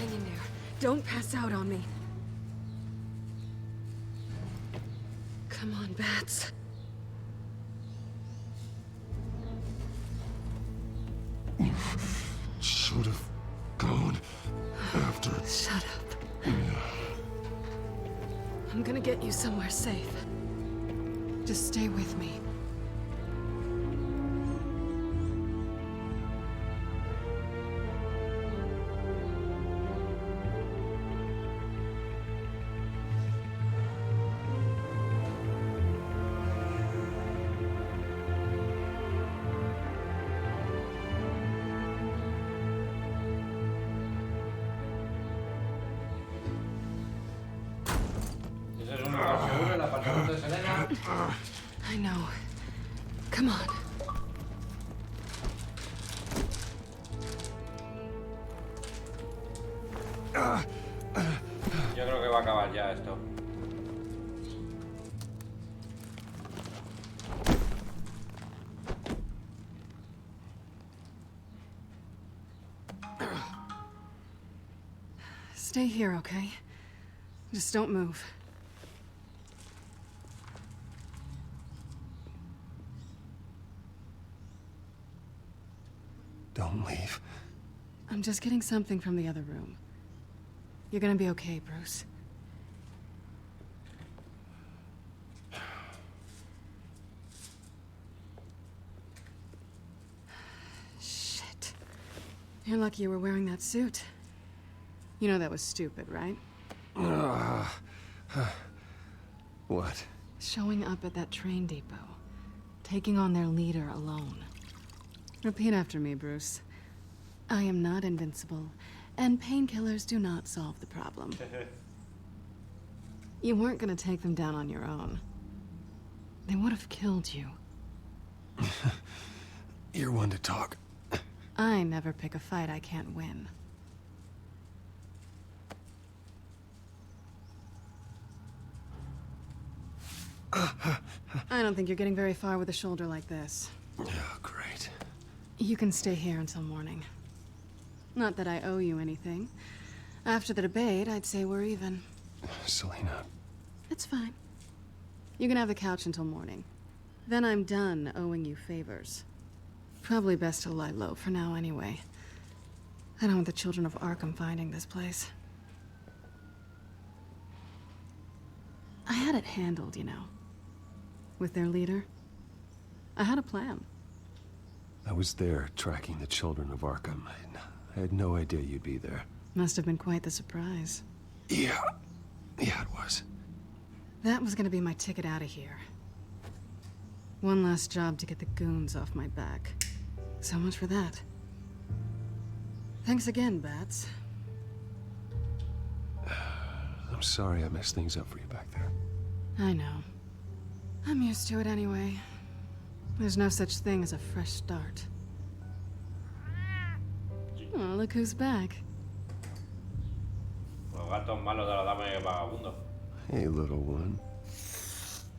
Hang in there. Don't pass out on me. Come on, Bats. Should have gone after. Shut up. I'm gonna get you somewhere safe. Just stay with me. I know. Come on. Yo creo que va a acabar ya esto. Stay here, okay? Just don't move. Don't leave. I'm just getting something from the other room. You're gonna be okay, Bruce. Shit. You're lucky you were wearing that suit. You know that was stupid, right? What? Showing up at that train depot. Taking on their leader alone. Repeat after me, Bruce. I am not invincible, and painkillers do not solve the problem. You weren't gonna take them down on your own. They would have killed you. You're one to talk. I never pick a fight I can't win. I don't think you're getting very far with a shoulder like this. Oh, great. You can stay here until morning. Not that I owe you anything. After the debate, I'd say we're even. Selena. It's fine. You can have the couch until morning. Then I'm done owing you favors. Probably best to lie low for now anyway. I don't want the children of Arkham finding this place. I had it handled, you know. With their leader. I had a plan. I was there tracking the children of Arkham. I had no idea you'd be there. Must have been quite the surprise. Yeah. Yeah, it was. That was gonna be my ticket out of here. One last job to get the goons off my back. So much for that. Thanks again, Bats. I'm sorry I messed things up for you back there. I know. I'm used to it anyway. There's no such thing as a fresh start. Oh, look who's back. Los gatos malos de la dama y el vagabundo. Hey, little one.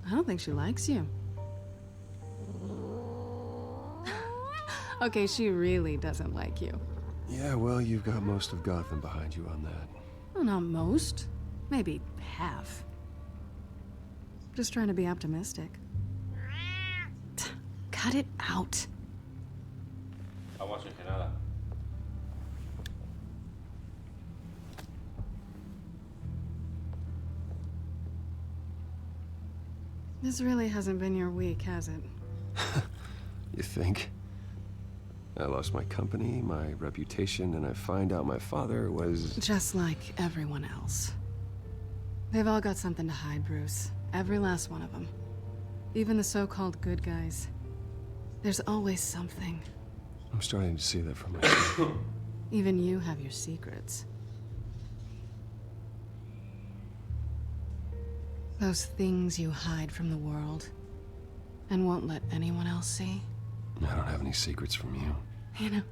I don't think she likes you. Okay, she really doesn't like you. Yeah, well, you've got most of Gotham behind you on that. Well, not most. Maybe half. Just trying to be optimistic. Cut it out. Agua oxigenada. This really hasn't been your week, has it? You think? I lost my company, my reputation, and I find out my father was... Just like everyone else. They've all got something to hide, Bruce. Every last one of them. Even the so-called good guys. There's always something. I'm starting to see that for myself. Even you have your secrets. Those things you hide from the world and won't let anyone else see. I don't have any secrets from you. You know,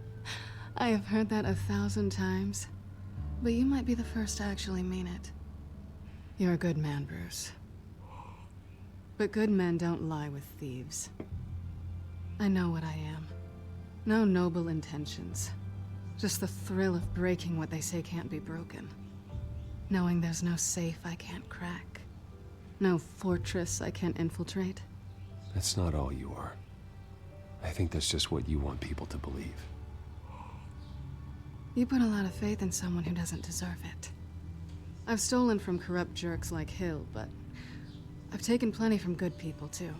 I have heard that 1,000 times, but you might be the first to actually mean it. You're a good man, Bruce. But good men don't lie with thieves. I know what I am. No noble intentions. Just the thrill of breaking what they say can't be broken. Knowing there's no safe I can't crack. No fortress I can't infiltrate. That's not all you are. I think that's just what you want people to believe. You put a lot of faith in someone who doesn't deserve it. I've stolen from corrupt jerks like Hill, but I've taken plenty from good people, too.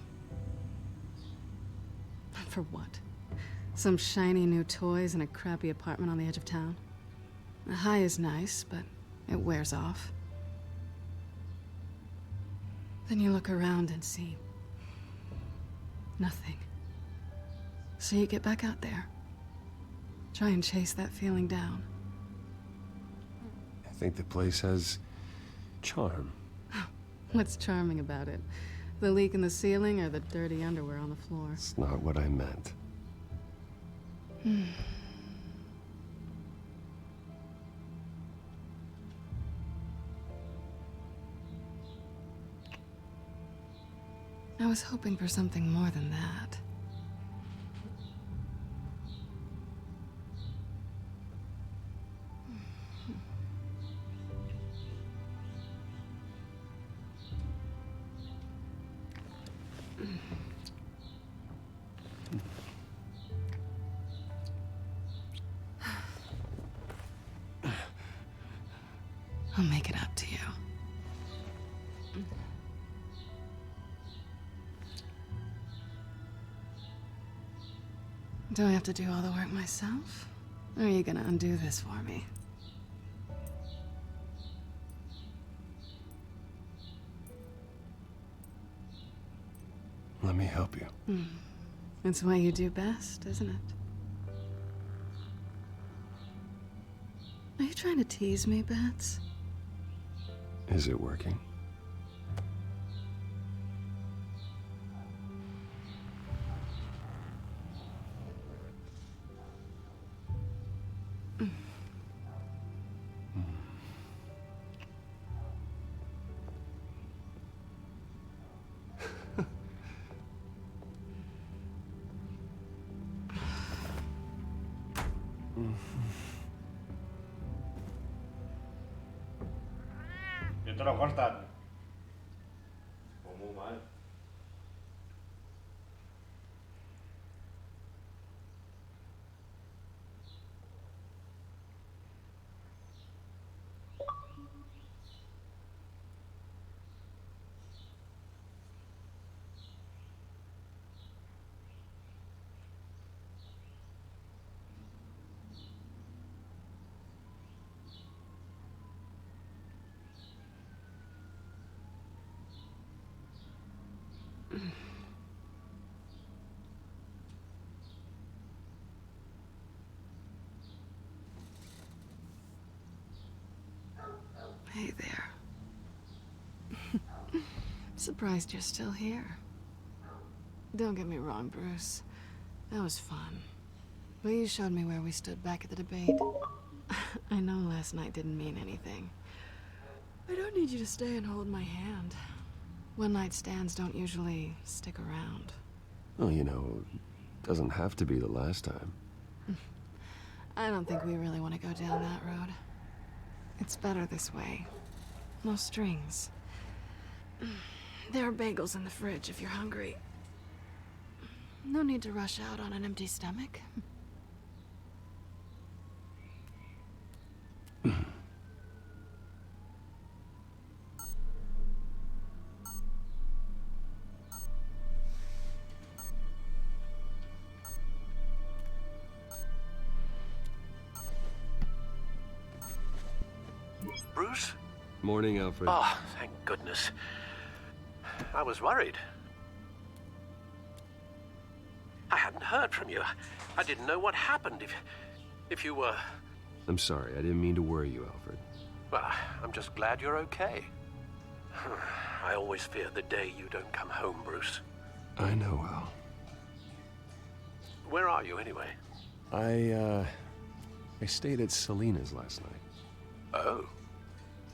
For what? Some shiny new toys in a crappy apartment on the edge of town? The high is nice, but it wears off. Then you look around and see nothing. So you get back out there. Try and chase that feeling down. I think the place has charm. What's charming about it? The leak in the ceiling or the dirty underwear on the floor? It's not what I meant. I was hoping for something more than that. I'll make it up to you. Do I have to do all the work myself? Or are you gonna undo this for me? Let me help you. It's what you do best, isn't it? Are you trying to tease me, Bats? Is it working? Yo te lo cortan. Muy mal. Hey there. Surprised you're still here. Don't get me wrong, Bruce. That was fun. But you showed me where we stood back at the debate. I know last night didn't mean anything. I don't need you to stay and hold my hand. One-night stands don't usually stick around. Well, you know, doesn't have to be the last time. I don't think we really want to go down that road. It's better this way. No strings. There are bagels in the fridge if you're hungry. No need to rush out on an empty stomach. Bruce? Morning, Alfred. Oh, thank goodness. I was worried. I hadn't heard from you. I didn't know what happened. If you were... I'm sorry, I didn't mean to worry you, Alfred. Well, I'm just glad you're okay. I always fear the day you don't come home, Bruce. I know, Al. Where are you, anyway? I stayed at Selena's last night. Oh.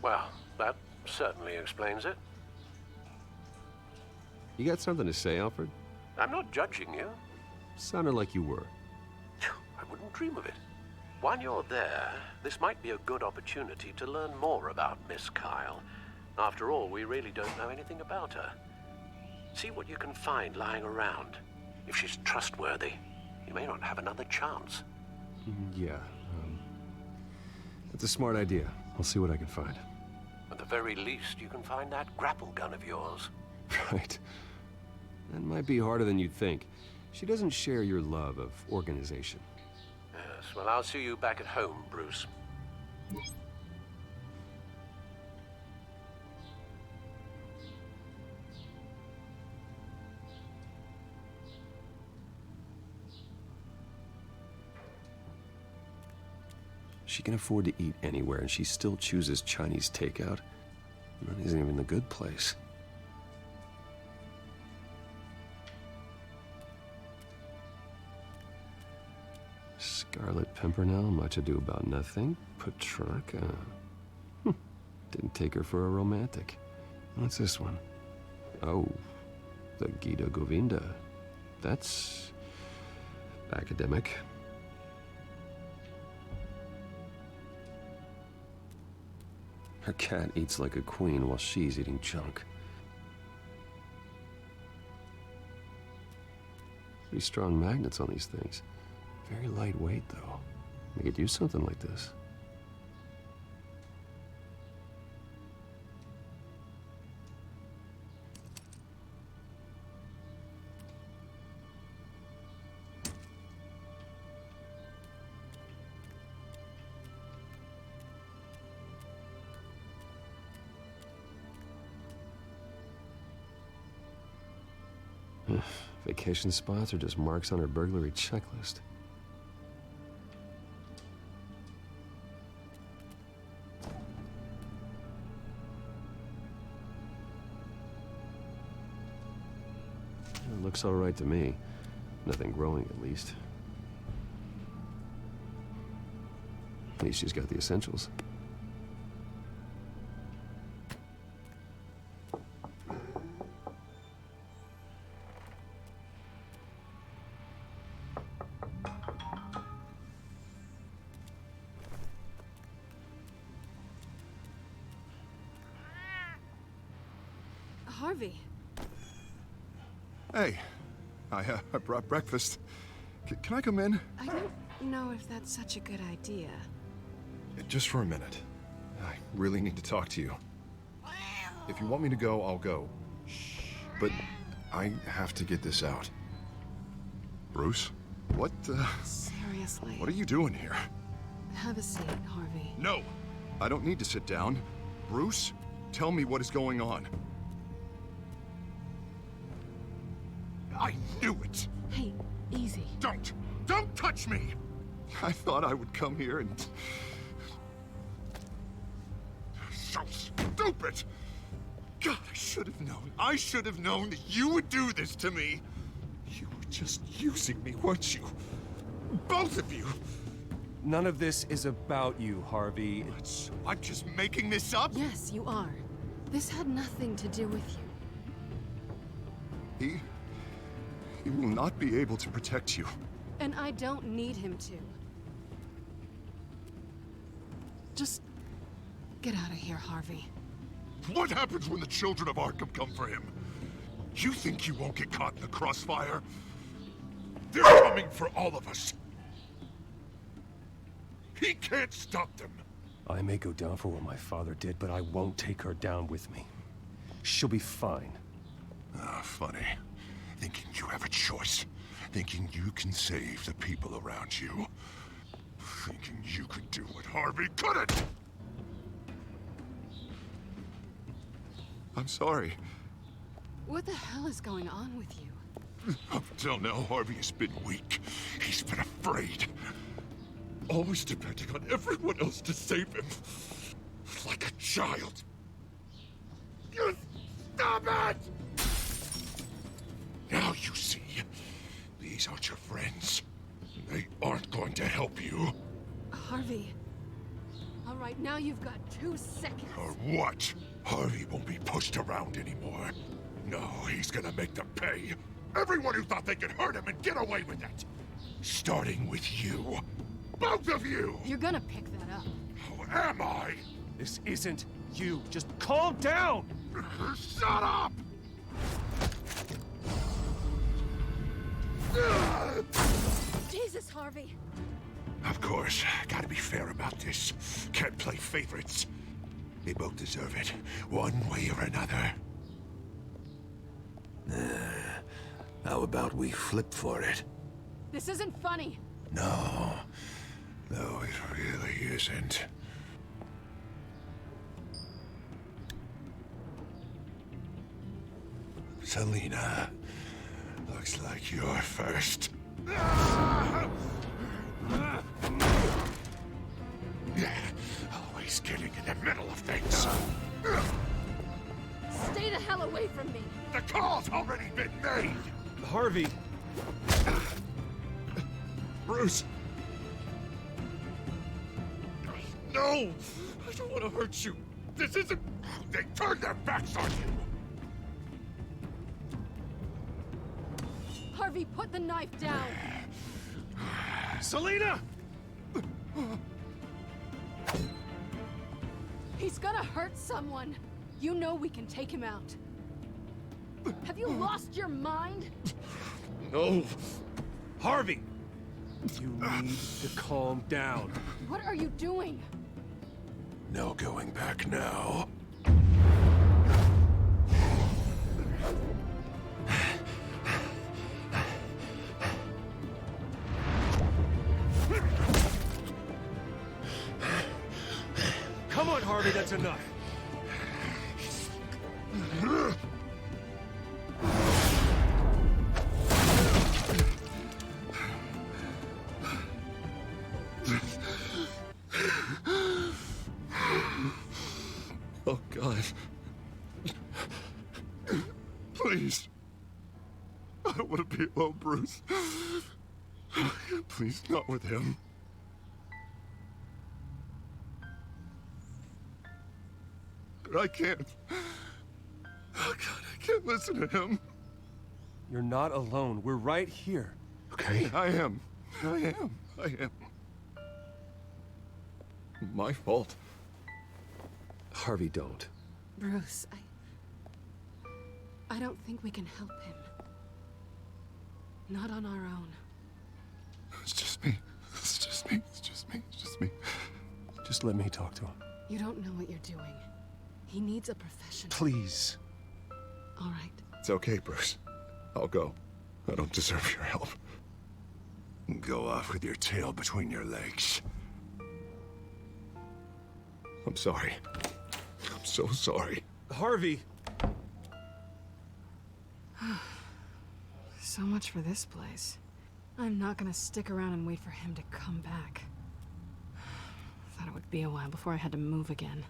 Well, that certainly explains it. You got something to say, Alfred? I'm not judging you. Sounded like you were. I wouldn't dream of it. While you're there, this might be a good opportunity to learn more about Miss Kyle. After all, we really don't know anything about her. See what you can find lying around. If she's trustworthy, you may not have another chance. Yeah, that's a smart idea. I'll see what I can find. At the very least, you can find that grapple gun of yours. Right. That might be harder than you'd think. She doesn't share your love of organization. Yes, well, I'll see you back at home, Bruce. She can afford to eat anywhere, and she still chooses Chinese takeout. That isn't even the good place. Scarlet Pimpernel, Much Ado About Nothing, Petrarca. Didn't take her for a romantic. What's this one? Oh, the Gita Govinda. That's academic. Her cat eats like a queen while she's eating junk. Pretty strong magnets on these things. Very lightweight, though. They could use something like this. Vacation spots are just marks on her burglary checklist. It looks all right to me. Nothing growing, at least. At least she's got the essentials. Harvey. Hey, I brought breakfast. Can I come in? I don't know if that's such a good idea. Just for a minute. I really need to talk to you. If you want me to go, I'll go. But I have to get this out. Bruce? What Seriously. What are you doing here? Have a seat, Harvey. No! I don't need to sit down. Bruce, tell me what is going on. I knew it! Hey, easy. Don't! Don't touch me! I thought I would come here and... So stupid! God, I should have known. I should have known that you would do this to me. You were just using me, weren't you? Both of you! None of this is about you, Harvey. So I'm just making this up? Yes, you are. This had nothing to do with you. He will not be able to protect you. And I don't need him to. Just get out of here, Harvey. What happens when the children of Arkham come for him? You think you won't get caught in the crossfire? They're coming for all of us. He can't stop them. I may go down for what my father did, but I won't take her down with me. She'll be fine. Ah, funny. Thinking you have a choice. Thinking you can save the people around you. Thinking you could do what Harvey couldn't! I'm sorry. What the hell is going on with you? Up until now, Harvey has been weak. He's been afraid. Always depending on everyone else to save him. Like a child. You stop it! Now you see, these aren't your friends. They aren't going to help you. Harvey. All right, now you've got 2 seconds. Or what? Harvey won't be pushed around anymore. No, he's gonna make them pay. Everyone who thought they could hurt him and get away with it. Starting with you. Both of you! You're gonna pick that up. Who am I? This isn't you. Just calm down! Shut up! Jesus, Harvey! Of course, gotta be fair about this. Can't play favorites. They both deserve it, one way or another. How about we flip for it? This isn't funny. No, it really isn't. Selena, looks like you're first. Always getting in the middle of things. Stay the hell away from me. The call's already been made. Harvey! Bruce! No! I don't want to hurt you. This isn't... They turned their backs on you. Harvey, put the knife down. Selena! He's gonna hurt someone. You know we can take him out. Have you lost your mind? No! Harvey! You need to calm down. What are you doing? No going back now. Come on, Harvey, that's enough. Oh, God. Please. I don't want to be alone, Bruce. Please, not with him. But I can't. Oh, God, I can't listen to him. You're not alone. We're right here. Okay, I am. My fault. Harvey, don't. Bruce, I don't think we can help him. Not on our own. It's just me. Just let me talk to him. You don't know what you're doing. He needs a professional. Please. All right. It's okay, Bruce. I'll go. I don't deserve your help. Go off with your tail between your legs. I'm sorry. I'm so sorry. Harvey! So much for this place. I'm not gonna stick around and wait for him to come back. Thought it would be a while before I had to move again.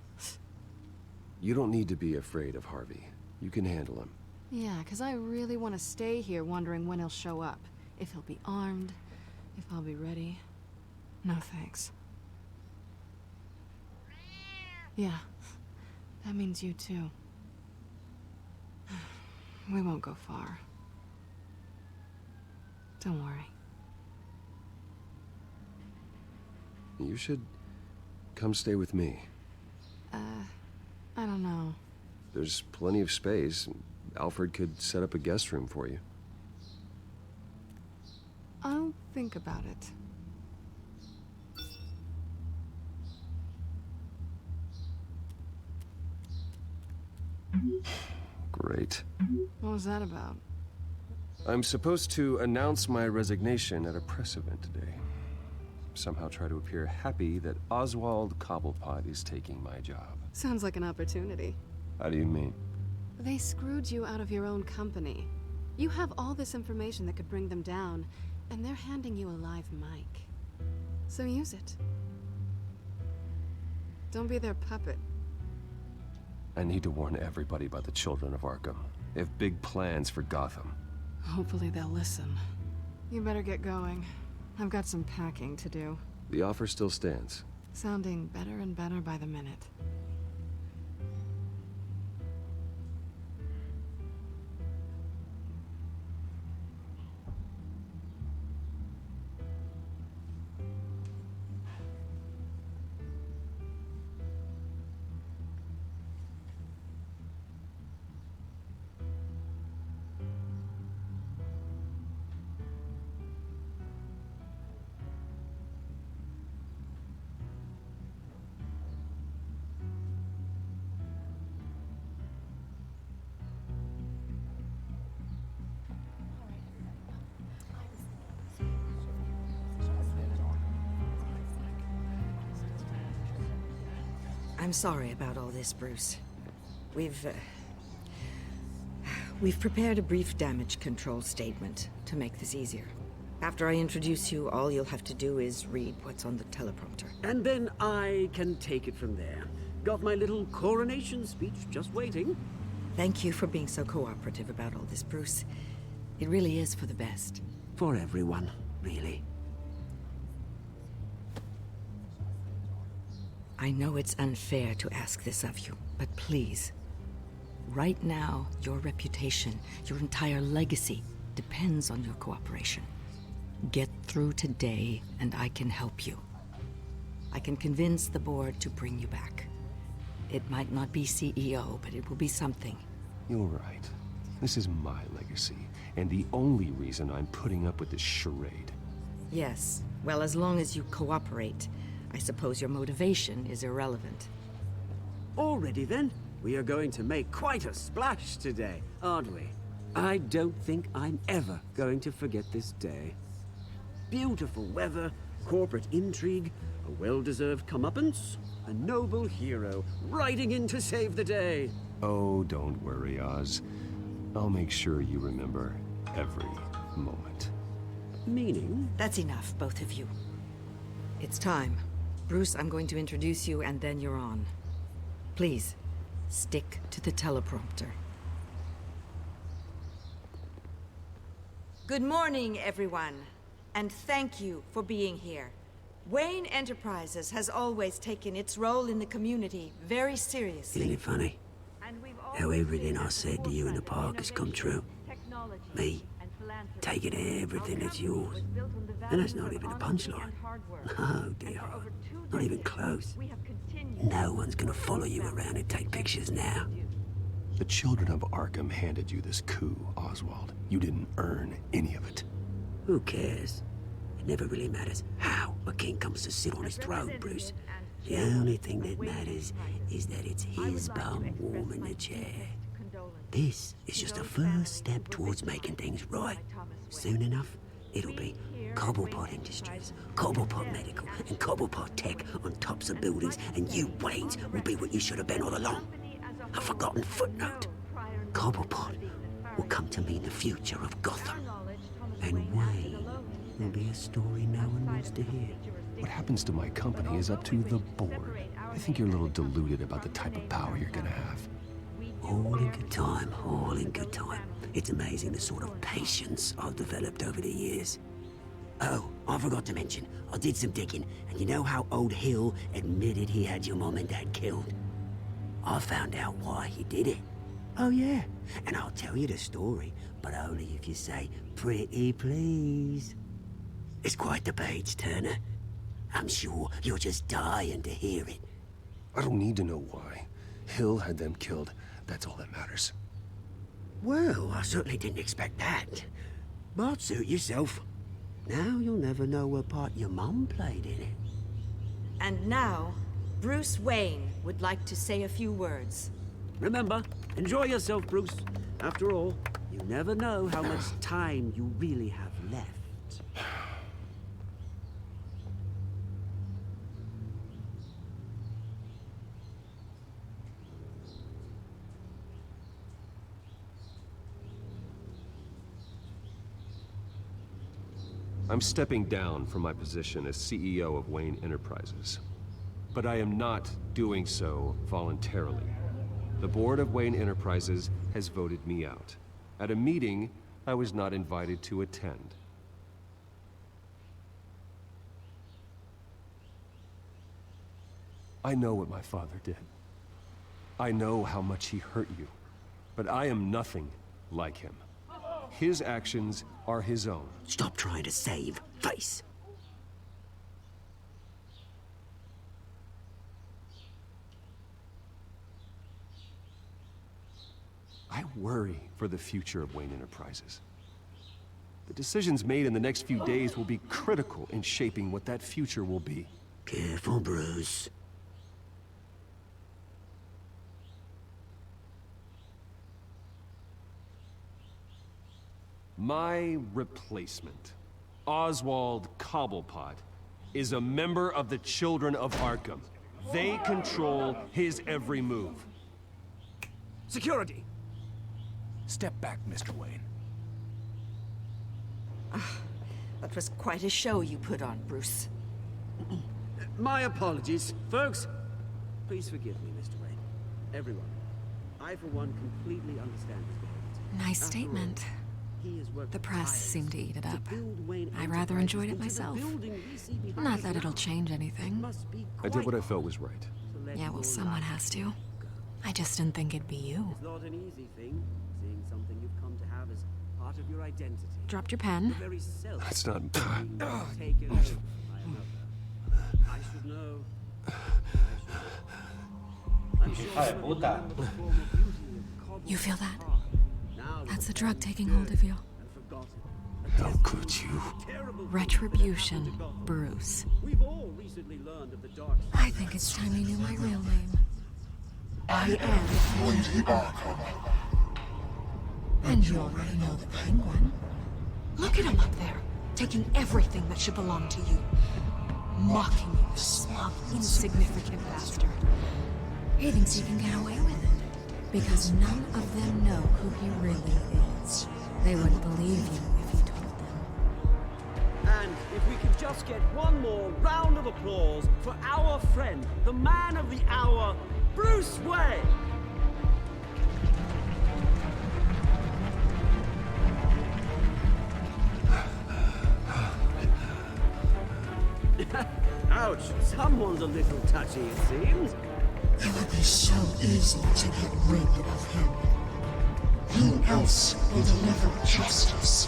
You don't need to be afraid of Harvey. You can handle him. Yeah, because I really want to stay here wondering when he'll show up. If he'll be armed, if I'll be ready. No thanks. Yeah, that means you too. We won't go far. Don't worry. You should come stay with me. I don't know. There's plenty of space. Alfred could set up a guest room for you. I'll think about it. Great. What was that about? I'm supposed to announce my resignation at a press event today. Somehow try to appear happy that Oswald Cobblepot is taking my job. Sounds like an opportunity. How do you mean? They screwed you out of your own company. You have all this information that could bring them down, and they're handing you a live mic. So use it. Don't be their puppet. I need to warn everybody about the children of Arkham. They have big plans for Gotham. Hopefully they'll listen. You better get going. I've got some packing to do. The offer still stands. Sounding better and better by the minute. I'm sorry about all this, Bruce. We've prepared a brief damage control statement to make this easier. After I introduce you, all you'll have to do is read what's on the teleprompter. And then I can take it from there. Got my little coronation speech just waiting. Thank you for being so cooperative about all this, Bruce. It really is for the best. For everyone, really. I know it's unfair to ask this of you, but please. Right now, your reputation, your entire legacy, depends on your cooperation. Get through today, and I can help you. I can convince the board to bring you back. It might not be CEO, but it will be something. You're right. This is my legacy, and the only reason I'm putting up with this charade. Yes. Well, as long as you cooperate, I suppose your motivation is irrelevant. Already then, we are going to make quite a splash today, aren't we? I don't think I'm ever going to forget this day. Beautiful weather, corporate intrigue, a well-deserved comeuppance, a noble hero riding in to save the day. Oh, don't worry, Oz. I'll make sure you remember every moment. Meaning? That's enough, both of you. It's time. Bruce, I'm going to introduce you, and then you're on. Please, stick to the teleprompter. Good morning, everyone, and thank you for being here. Wayne Enterprises has always taken its role in the community very seriously. Isn't it funny? How everything I said to you in the park has come true. Me, taking everything that's yours. And that's not even a punchline. Oh dear, not even close. No one's gonna follow you around and take pictures now. The children of Arkham handed you this coup, Oswald. You didn't earn any of it. Who cares? It never really matters how a king comes to sit on his throne, Bruce. The only thing that matters is that it's his bum warm in the chair. This is just a first step towards making things right. Soon enough, it'll be Cobblepot Industries, Cobblepot Medical, and Cobblepot Tech on tops of buildings, and you, Waynes, will be what you should have been all along. A forgotten footnote. Cobblepot will come to mean the future of Gotham. And Wayne will be a story no one wants to hear. What happens to my company is up to the board. I think you're a little deluded about the type of power you're gonna have. All in good time, all in good time. It's amazing the sort of patience I've developed over the years. Oh, I forgot to mention, I did some digging, and you know how old Hill admitted he had your mom and dad killed? I found out why he did it. Oh yeah, and I'll tell you the story, but only if you say, "Pretty please." It's quite the page, Turner. I'm sure you're just dying to hear it. I don't need to know why. Hill had them killed. That's all that matters. Well, I certainly didn't expect that. But suit yourself. Now you'll never know what part your mum played in it. And now, Bruce Wayne would like to say a few words. Remember, enjoy yourself, Bruce. After all, you never know how much time you really have left. I'm stepping down from my position as CEO of Wayne Enterprises. But I am not doing so voluntarily. The board of Wayne Enterprises has voted me out, at a meeting I was not invited to attend. I know what my father did. I know how much he hurt you, but I am nothing like him. His actions are his own. Stop trying to save face. I worry for the future of Wayne Enterprises. The decisions made in the next few days will be critical in shaping what that future will be. Careful, Bruce. My replacement, Oswald Cobblepot, is a member of the Children of Arkham. They control his every move. Security! Step back, Mr. Wayne. That was quite a show you put on, Bruce. My apologies. Folks, please forgive me, Mr. Wayne. Everyone. I, for one, completely understand his behavior. Nice statement. The press seemed to eat it up. I rather enjoyed it myself. Not that it'll change anything. I did what I felt was right. Yeah, well, someone has to. I just didn't think it'd be you. It's not an easy thing, seeing something you've come to have as part of your identity. Dropped your pen. The very self That's not... taken away by another. I should know. I'm sure Hija de puta. You feel that? That's the drug taking hold of you. How could you? Retribution, Bruce. We've all recently learned of the dark side. I think it's time you knew my real name. I am Lady Arkham. And you already know the Penguin. Look at him up there, taking everything that should belong to you. Mocking you, smug, insignificant bastard. He thinks he can get away with it. Because none of them know who he really is. They wouldn't believe you if you told them. And if we could just get one more round of applause for our friend, the man of the hour, Bruce Wayne! Ouch, someone's a little touchy, it seems. It would be so easy to get rid of him. Who else will deliver justice?